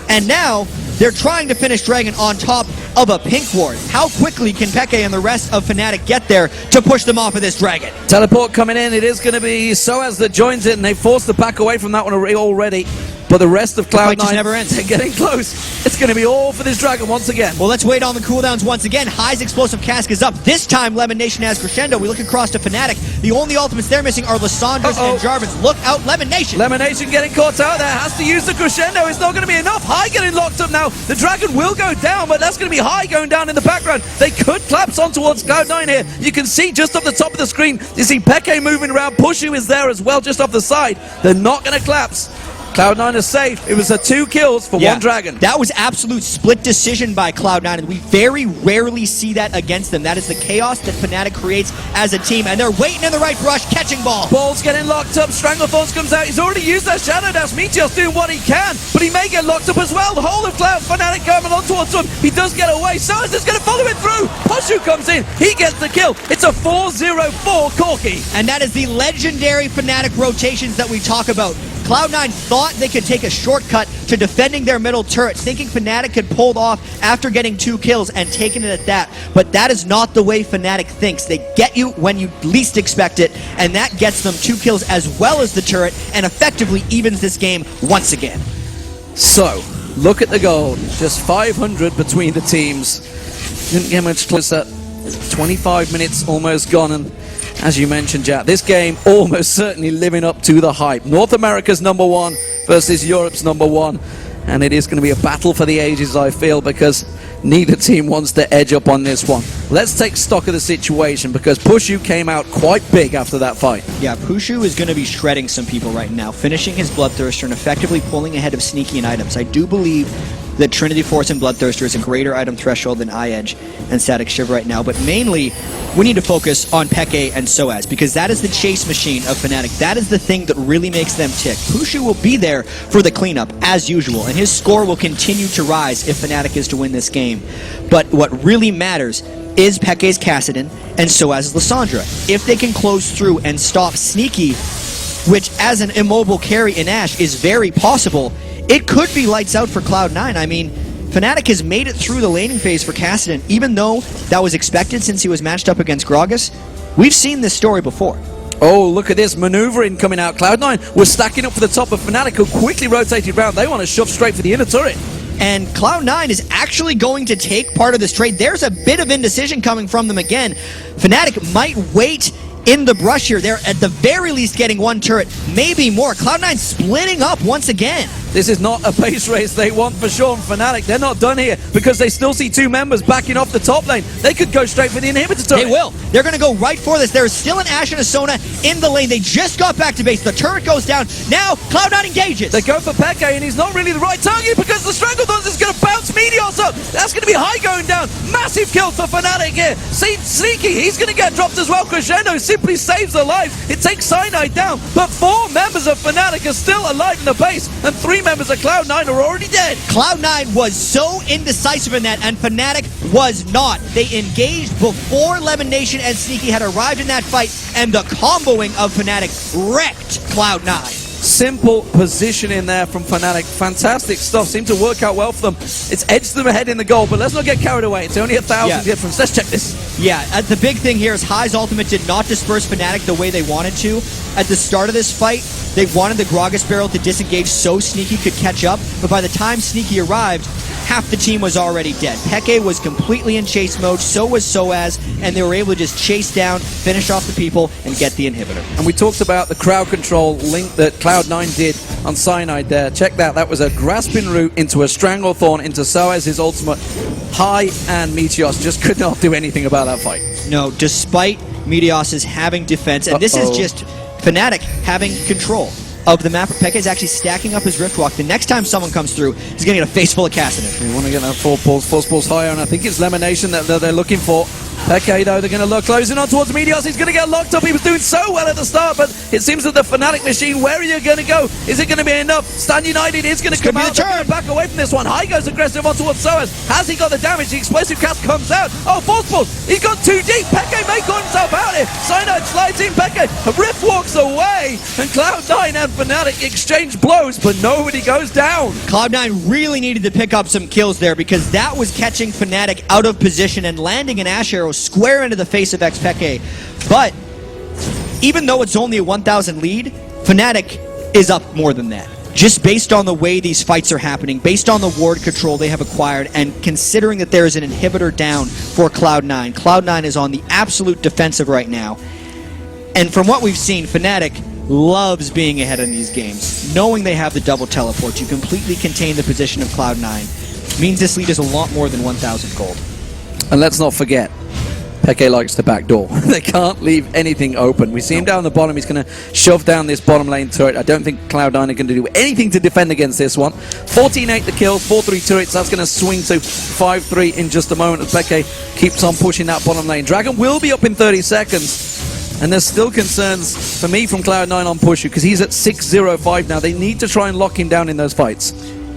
And now they're trying to finish Dragon on top of a pink ward. How quickly can Peke and the rest of Fnatic get there to push them off of this Dragon? Teleport coming in. It is going to be Soaz that joins it, and they forced the back away from that one already. But the rest of Cloud9 never ends. They're getting close. It's going to be all for this dragon once again. Well, let's wait on the cooldowns once again. High's explosive cask is up. This time, Lemonation has Crescendo. We look across to Fnatic. The only ultimates they're missing are Lysandre's and Jarvan's. Look out, Lemonation. Lemonation getting caught out there. Has to use the Crescendo. It's not going to be enough. High getting locked up now. The dragon will go down, but that's going to be High going down in the background. They could collapse on towards Cloud9 here. You can see just off the top of the screen, you see Peke moving around. Pushu is there as well, just off the side. They're not going to collapse. Cloud9 is safe. It was a 2 kills for one dragon. That was absolute split decision by Cloud9, and we very rarely see that against them. That is the chaos that Fnatic creates as a team, and they're waiting in the right brush, catching ball. Ball's getting locked up. Stranglethorns comes out. He's already used that Shadow Dash. Meteor's doing what he can, but he may get locked up as well. The whole of Cloud Fnatic coming on towards him. He does get away. Soaz is going to follow it through. Pushu comes in. He gets the kill. It's a 4-0-4 Corki. And that is the legendary Fnatic rotations that we talk about. Cloud9 thought they could take a shortcut to defending their middle turrets, thinking Fnatic could pull off after getting 2 kills and taking it at that. But that is not the way Fnatic thinks. They get you when you least expect it, and that gets them 2 kills as well as the turret, and effectively evens this game once again. So, look at the goal. Just 500 between the teams. Didn't get much closer. 25 minutes almost gone, and as you mentioned, Jack, this game almost certainly living up to the hype. North America's #1 versus Europe's #1, and it is going to be a battle for the ages, I feel, because neither team wants to edge up on this one. Let's take stock of the situation, because Pushu came out quite big after that fight. Yeah, Pushu is going to be shredding some people right now, finishing his Bloodthirster and effectively pulling ahead of Sneaky in items. I do believe that Trinity Force and Bloodthirster is a greater item threshold than iEdge and Static Shiver right now, but mainly we need to focus on Peke and Soaz, because that is the chase machine of Fnatic. That is the thing that really makes them tick. Pushu will be there for the cleanup, as usual, and his score will continue to rise if Fnatic is to win this game. But what really matters is Peke's Kassadin and Soaz's Lissandra. If they can close through and stop Sneaky, which as an immobile carry in Ashe is very possible, it could be lights out for Cloud9. I mean, Fnatic has made it through the laning phase for Kassadin, even though that was expected since he was matched up against Gragas. We've seen this story before. Oh, look at this maneuvering coming out. Cloud9 was stacking up for the top of Fnatic, who quickly rotated around. They want to shove straight for the inner turret. And Cloud9 is actually going to take part of this trade. There's a bit of indecision coming from them again. Fnatic might wait in the brush here. They're at the very least getting one turret, maybe more. Cloud9 splitting up once again. This is not a pace race they want for sure from Fnatic. They're not done here because they still see two members backing off the top lane. They could go straight for the inhibitor turret. They will. They're going to go right for this. There is still an Ashe and a Sona in the lane. They just got back to base. The turret goes down. Now Cloud9 engages. They go for Peke, and he's not really the right target because the Stranglethorns is going to bounce Meteos up. That's going to be high going down. Massive kill for Fnatic here. See Sneaky, he's going to get dropped as well. Crescendo simply saves their life. It takes Cyanide down, but 4 members of Fnatic are still alive in the base, and 3 members of Cloud9 are already dead. Cloud9 was so indecisive in that, and Fnatic was not. They engaged before Lemon Nation and Sneaky had arrived in that fight, and the comboing of Fnatic wrecked Cloud9. Simple position in there from Fnatic. Fantastic stuff. Seemed to work out well for them. It's edged them ahead in the goal, but let's not get carried away. It's only 1,000 difference. Let's check this. Yeah, the big thing here is High's ultimate did not disperse Fnatic the way they wanted to. At the start of this fight, they wanted the Gragas barrel to disengage so Sneaky could catch up, but by the time Sneaky arrived, half the team was already dead. Peke was completely in chase mode, so was Soaz, and they were able to just chase down, finish off the people, and get the inhibitor. And we talked about the crowd control link that Cloud9 did on Cyanide there. Check that. That was a grasping route into a Stranglethorn, into Soaz's ultimate. High and Meteos just could not do anything about that fight. No, despite Meteos' having defense, and this is just Fnatic having control of the map. Peke is actually stacking up his Riftwalk. The next time someone comes through, he's going to get a face full of Kassadin. We want to get that force pulse higher, and I think it's Lemonation that they're looking for. Peke, though, they're going to look closing on towards Meteos. He's going to get locked up. He was doing so well at the start, but it seems that the Fnatic machine, where are you going to go? Is it going to be enough? Stand United is going to come out. They're going to back away from this one. High goes aggressive on towards Soaz. Has he got the damage? The explosive cast comes out. Oh, force pulse. He's gone too deep. Peke may got himself out here. Cyanide slides in. Peke. Rift walks away, and Cloud9 and Fnatic exchange blows, but nobody goes down. Cloud9 really needed to pick up some kills there, because that was catching Fnatic out of position and landing an Ashe arrow square into the face of Xpeke. But even though it's only a 1,000 lead, Fnatic is up more than that. Just based on the way these fights are happening, based on the ward control they have acquired, and considering that there is an inhibitor down for Cloud9. Cloud9 is on the absolute defensive right now. And from what we've seen, Fnatic loves being ahead in these games. Knowing they have the double teleport to completely contain the position of Cloud9 means this lead is a lot more than 1,000 gold. And let's not forget, Peke likes the back door. They can't leave anything open. We see him down the bottom. He's going to shove down this bottom lane turret. I don't think Cloud9 are going to do anything to defend against this one. 14-8 the kills, 4-3 turrets. That's going to swing to 5-3 in just a moment as Peke keeps on pushing that bottom lane. Dragon will be up in 30 seconds. And there's still concerns for me from Cloud9 on Pushu, because he's at 6-0-5 now. They need to try and lock him down in those fights.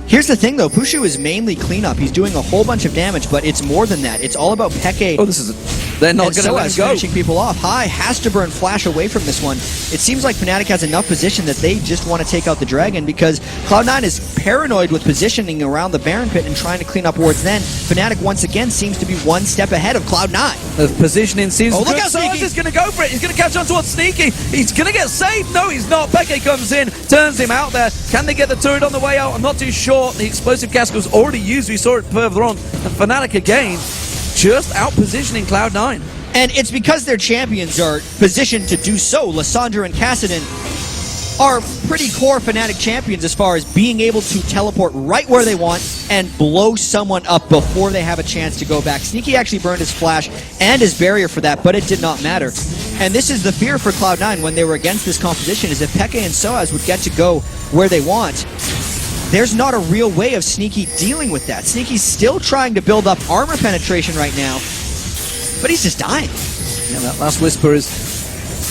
Here's the thing, though. Pushu is mainly cleanup. He's doing a whole bunch of damage, but it's more than that. It's all about Peke. Oh, this is they're not going to let him go. Finishing people off. High has to burn Flash away from this one. It seems like Fnatic has enough position that they just want to take out the Dragon, because Cloud9 is paranoid with positioning around the Baron Pit and trying to clean up wards. Then Fnatic once again seems to be one step ahead of Cloud9. The positioning seems look good. how Sneaky is going to go for it. He's going to catch on towards Sneaky. He's going to get saved. No, he's not. Peke comes in, turns him out there. Can they get the turret on the way out? I'm not too sure. sure the explosive casket was already used. We saw it further on. And Fnatic again, just out-positioning Cloud9. And it's because their champions are positioned to do so. Lissandra and Kassadin are pretty core Fnatic champions as far as being able to teleport right where they want and blow someone up before they have a chance to go back. Sneaky actually burned his flash and his barrier for that, but it did not matter. And this is the fear for Cloud9 when they were against this composition, is if Peke and Soaz would get to go where they want, there's not a real way of Sneaky dealing with that. Sneaky's still trying to build up armor penetration right now, but he's just dying. Yeah, that last Whisper is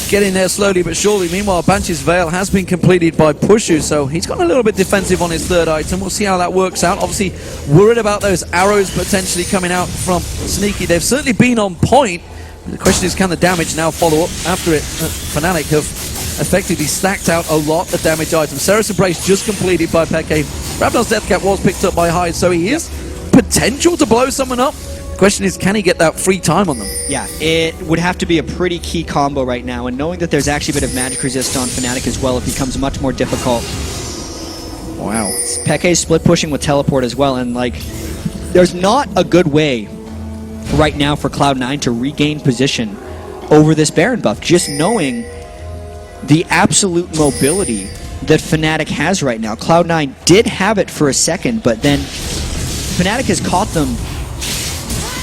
getting there slowly but surely. Meanwhile, Banshee's Veil has been completed by Pushu, so he's got a little bit defensive on his third item. We'll see how that works out. Obviously, worried about those arrows potentially coming out from Sneaky. They've certainly been on point. The question is, can the damage now follow up after it? Fnatic have effectively stacked out a lot of damage items. Seraph Embrace just completed by Peke. Ravnar's Deathcap was picked up by Hyde, so he is potential to blow someone up. The question is, can he get that free time on them? Yeah, it would have to be a pretty key combo right now, and knowing that there's actually a bit of magic resist on Fnatic as well, it becomes much more difficult. Wow. Peke's split pushing with teleport as well, and like, there's not a good way right now for Cloud9 to regain position over this Baron buff, just knowing the absolute mobility that Fnatic has right now. Cloud9 did have it for a second, but then Fnatic has caught them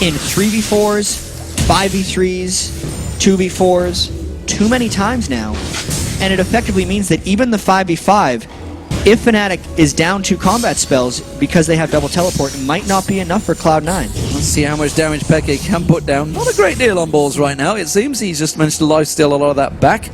in 3v4s, 5v3s, 2v4s, too many times now. And it effectively means that even the 5v5, if Fnatic is down 2 combat spells because they have double teleport, it might not be enough for Cloud9. Let's see how much damage Peke can put down. Not a great deal on balls right now. It seems he's just managed to lifesteal a lot of that back.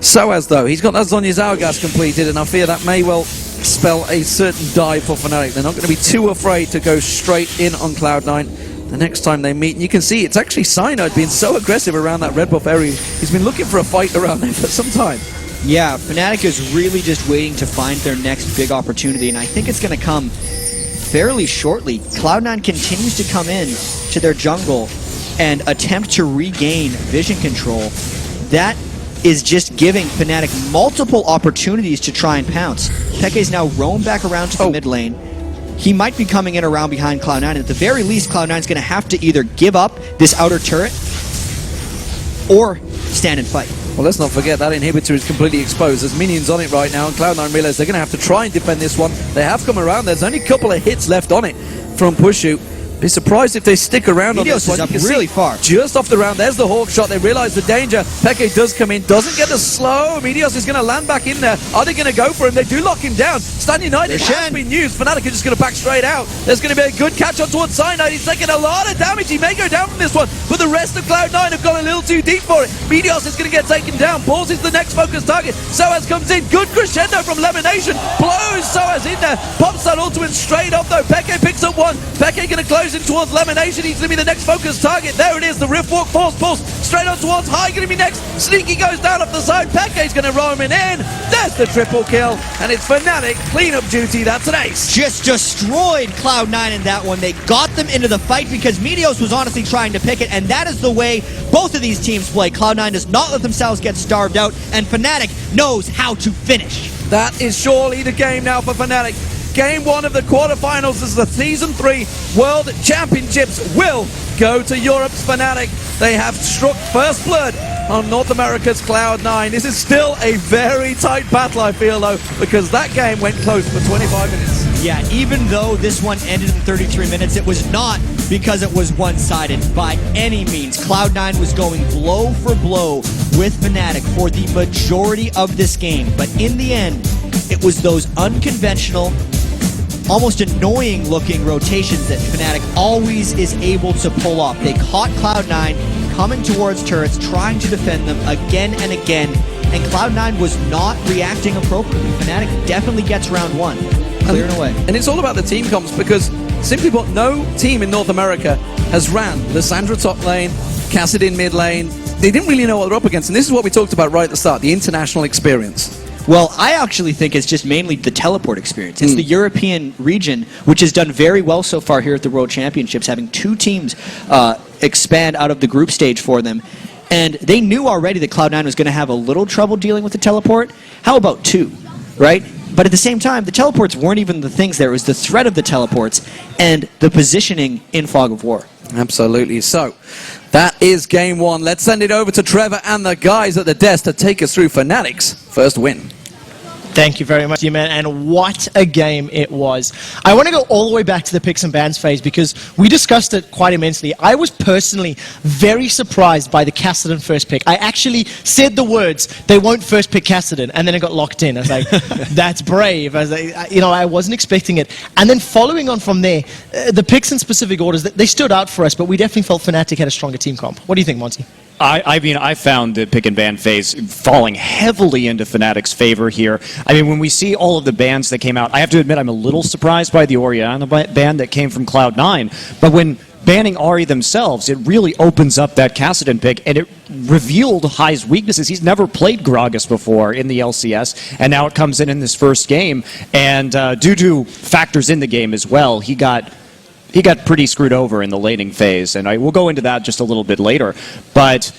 Soaz, though, he's got that Zhonya's Hourglass completed, and I fear that may well spell a certain dive for Fnatic. They're not going to be too afraid to go straight in on Cloud9 the next time they meet. And you can see it's actually Cyanide being so aggressive around that red buff area. He's been looking for a fight around there for some time. Yeah, Fnatic is really just waiting to find their next big opportunity, and I think it's going to come fairly shortly. Cloud9 continues to come in to their jungle and attempt to regain vision control. That is just giving Fnatic multiple opportunities to try and pounce. Peke's now roamed back around to the mid lane. He might be coming in around behind Cloud9, and at the very least, Cloud9's going to have to either give up this outer turret or stand and fight. Well, let's not forget that inhibitor is completely exposed. There's minions on it right now, and Cloud9 realize they're going to have to try and defend this one. They have come around. There's only a couple of hits left on it from Pushu. Be surprised if they stick around on this one. Is up really far. Just off the round, there's the Hawk shot. They realize the danger. Peke does come in, doesn't get the slow. Meteos is going to land back in there. Are they going to go for him? They do lock him down. Stand United has been used. Fnatic are just going to back straight out. There's going to be a good catch on towards Cyanide. He's taking a lot of damage. He may go down from this one, but the rest of Cloud9 have gone a little too deep for it. Meteos is going to get taken down. Balls is the next focus target. Soaz comes in. Good crescendo from Lemonation. Blows Soaz in there. Pops that ultimate straight off though. Peke picks up one. Peke going to close in towards Lemonation. He's going to be the next focus target. There it is, the Rift Walk, force pulse, straight on towards High, going to be next. Sneaky goes down off the side. Peke's going to roam him in. There's the triple kill, and it's Fnatic cleanup duty. That's an ace. Just destroyed Cloud9 in that one. They got them into the fight because Meteos was honestly trying to pick it, and that is the way both of these teams play. Cloud9 does not let themselves get starved out, and Fnatic knows how to finish. That is surely the game now for Fnatic. Game 1 of the quarterfinals as the Season 3 World Championships will go to Europe's Fnatic. They have struck first blood on North America's Cloud9. This is still a very tight battle, I feel, though, because that game went close for 25 minutes. Yeah, even though this one ended in 33 minutes, it was not because it was one-sided by any means. Cloud9 was going blow for blow with Fnatic for the majority of this game, but in the end, it was those unconventional, almost annoying looking rotations that Fnatic always is able to pull off. They caught Cloud9 coming towards turrets, trying to defend them again and again, and Cloud9 was not reacting appropriately. Fnatic definitely gets round 1, clearing away. And it's all about the team comps, because simply put, no team in North America has ran Lissandra top lane, Kassadin mid lane. They didn't really know what they're up against, and this is what we talked about right at the start, the international experience. Well, I actually think it's just mainly the teleport experience. It's the European region, which has done very well so far here at the World Championships, having 2 teams expand out of the group stage for them. And they knew already that Cloud9 was going to have a little trouble dealing with the teleport. How about 2, right? But at the same time, the teleports weren't even the things there. It was the threat of the teleports and the positioning in Fog of War. Absolutely. So, that is game one. Let's send it over to Trevor and the guys at the desk to take us through Fnatic's first win. Thank you very much, man, and what a game it was. I want to go all the way back to the picks and bans phase because we discussed it quite immensely. I was personally very surprised by the Kassadin first pick. I actually said the words, they won't first pick Kassadin, and then it got locked in. I was like, that's brave. I was like, I wasn't expecting it. And then following on from there, the picks in specific orders, they stood out for us, but we definitely felt Fnatic had a stronger team comp. What do you think, Monty? I mean, I found the pick and ban phase falling heavily into Fnatic's favor here. I mean, when we see all of the bans that came out, I have to admit I'm a little surprised by the Orianna ban that came from Cloud9. But when banning Ahri themselves, it really opens up that Kassadin pick, and it revealed Hai's weaknesses. He's never played Gragas before in the LCS, and now it comes in this first game. And due to factors in the game as well, he got pretty screwed over in the laning phase, and we'll go into that just a little bit later. But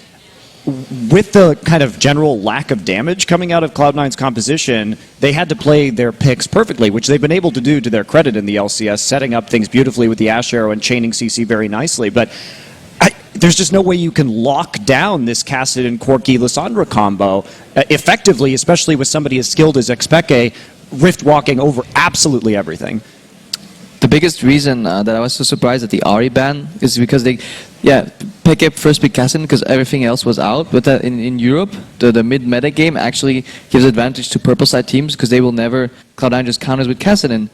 with the kind of general lack of damage coming out of Cloud9's composition, they had to play their picks perfectly, which they've been able to do to their credit in the LCS, setting up things beautifully with the Ashe Arrow and chaining CC very nicely. But there's just no way you can lock down this Kassadin, Corki, Lissandra combo effectively, especially with somebody as skilled as Xpeke, rift walking over absolutely everything. The biggest reason that I was so surprised at the Ahri ban is because they, pick up first pick Kassadin because everything else was out. But in Europe, the mid-meta game actually gives advantage to purple side teams because they will never, Cloud9 just counters with Kassadin.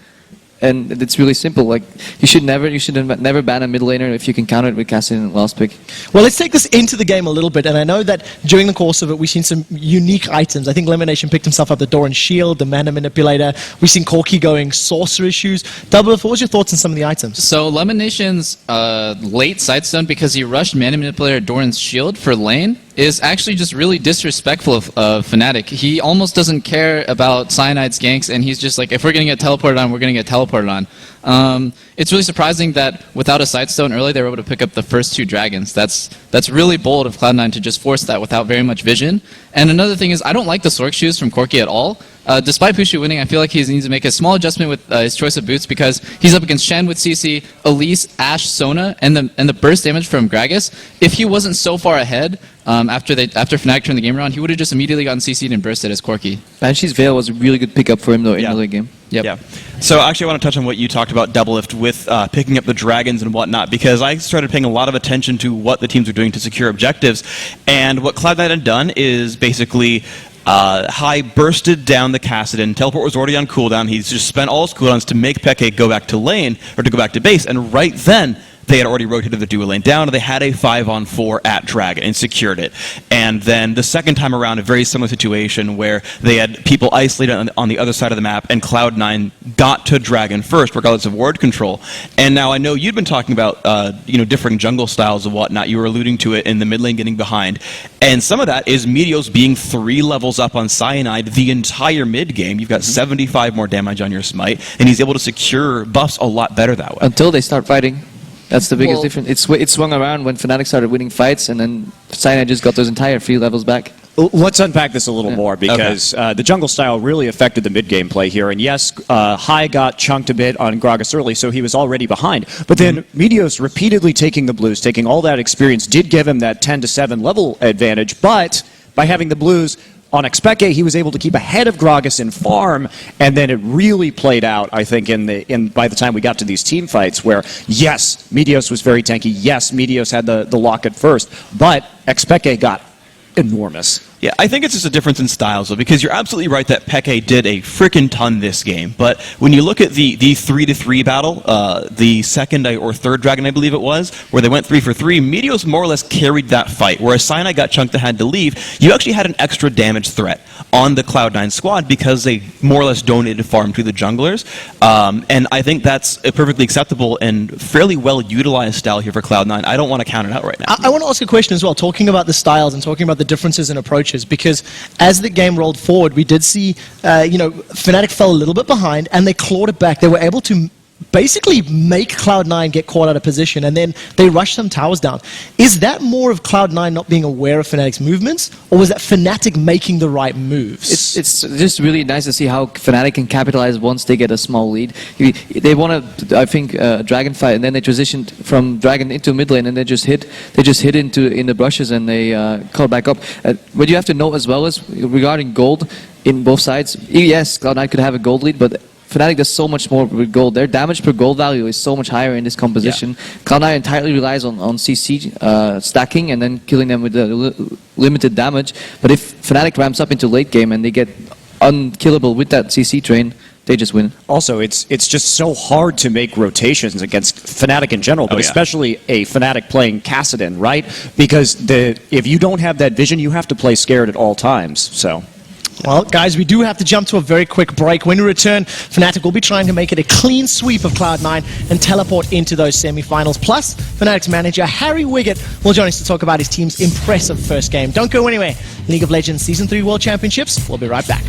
And it's really simple. Like you should never ban a mid laner if you can counter it with Kassadin last pick. Well, let's take this into the game a little bit. And I know that during the course of it, we've seen some unique items. I think Lemonation picked himself up the Doran Shield, the Mana Manipulator. We've seen Corki going Sorcerer Shoes. Double, what was your thoughts on some of the items? So Lemonation's late Sightstone because he rushed Mana Manipulator Doran's Shield for lane is actually just really disrespectful of Fnatic. He almost doesn't care about Cyanide's ganks, and he's just like, if we're going to get teleported on, we're going to get teleported on. It's really surprising that without a Sightstone early, they were able to pick up the first two dragons. That's really bold of Cloud9 to just force that without very much vision. And another thing is, I don't like the Sork shoes from Corki at all. Despite Pushu winning, I feel like he needs to make a small adjustment with his choice of boots because he's up against Shen with CC, Elise, Ashe, Sona, and the burst damage from Gragas. If he wasn't so far ahead after Fnatic turned the game around, he would have just immediately gotten CC'd and bursted as Corki. Banshee's Veil was a really good pickup for him though in the late game. Yep. Yeah. So actually I want to touch on what you talked about Doublelift with picking up the dragons and whatnot, because I started paying a lot of attention to what the teams were doing to secure objectives. And what Cloud9 had done is basically Hai bursted down the Kassadin. Teleport was already on cooldown. He's just spent all his cooldowns to make Peke go back to lane, or to go back to base, and right then they had already rotated the duo lane down, and they had a 5-on-4 at Dragon and secured it. And then the second time around, a very similar situation where they had people isolated on the other side of the map, and Cloud9 got to Dragon first, regardless of ward control. And now I know you'd been talking about different jungle styles and whatnot. You were alluding to it in the mid lane getting behind. And some of that is Meteos being 3 levels up on Cyanide the entire mid game. You've got 75 more damage on your smite, and he's able to secure buffs a lot better that way. Until they start fighting. That's the biggest difference. It swung around when Fnatic started winning fights, and then Cyanide just got those entire 3 levels back. Let's unpack this a little more, because the jungle style really affected the mid-game play here. And yes, Hai got chunked a bit on Gragas early, so he was already behind. But then Meteos repeatedly taking the blues, taking all that experience, did give him that 10-7 level advantage. But by having the blues on Xpeke, he was able to keep ahead of Gragas in farm, and then it really played out, I think, by the time we got to these team fights, where, yes, Meteos was very tanky, yes, Meteos had the lock at first, but Xpeke got enormous. Yeah, I think it's just a difference in styles, though, because you're absolutely right that Peke did a frickin' ton this game. But when you look at the 3-3 battle, the second or third dragon, I believe it was, where they went 3 for 3, Meteos more or less carried that fight. Whereas Cyanide got chunked and had to leave, you actually had an extra damage threat on the Cloud9 squad because they more or less donated farm to the junglers. And I think that's a perfectly acceptable and fairly well-utilized style here for Cloud9. I don't want to count it out right now. I want to ask a question as well, talking about the styles and talking about the differences in approach. Because as the game rolled forward, we did see, Fnatic fell a little bit behind, and they clawed it back. They were able to basically make Cloud9 get caught out of position, and then they rush some towers down. Is that more of Cloud9 not being aware of Fnatic's movements, or was that Fnatic making the right moves? It's just really nice to see how Fnatic can capitalize once they get a small lead. They won I think, Dragon fight, and then they transitioned from Dragon into mid lane, and they just hit in the brushes, and they caught back up. What you have to note as well is regarding gold in both sides. Yes, Cloud9 could have a gold lead, but Fnatic does so much more with gold. Their damage per gold value is so much higher in this composition. Yeah. Cloud9 entirely relies on CC stacking and then killing them with limited damage. But if Fnatic ramps up into late game and they get unkillable with that CC train, they just win. Also, it's just so hard to make rotations against Fnatic in general, but especially a Fnatic playing Kassadin, right? Because if you don't have that vision, you have to play scared at all times. So. Well, guys, we do have to jump to a very quick break. When we return, Fnatic will be trying to make it a clean sweep of Cloud9 and teleport into those semi-finals. Plus, Fnatic's manager, Harry Wiggett, will join us to talk about his team's impressive first game. Don't go anywhere. League of Legends Season 3 World Championships. We'll be right back.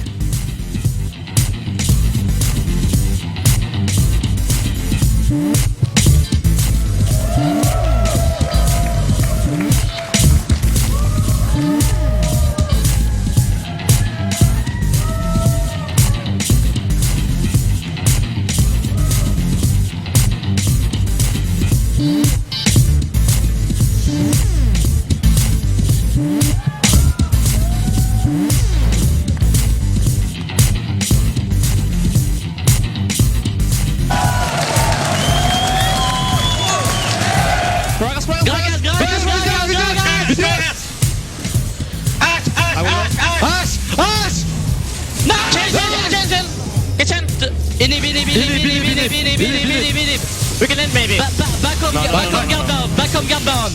We can end maybe. Back on guard down.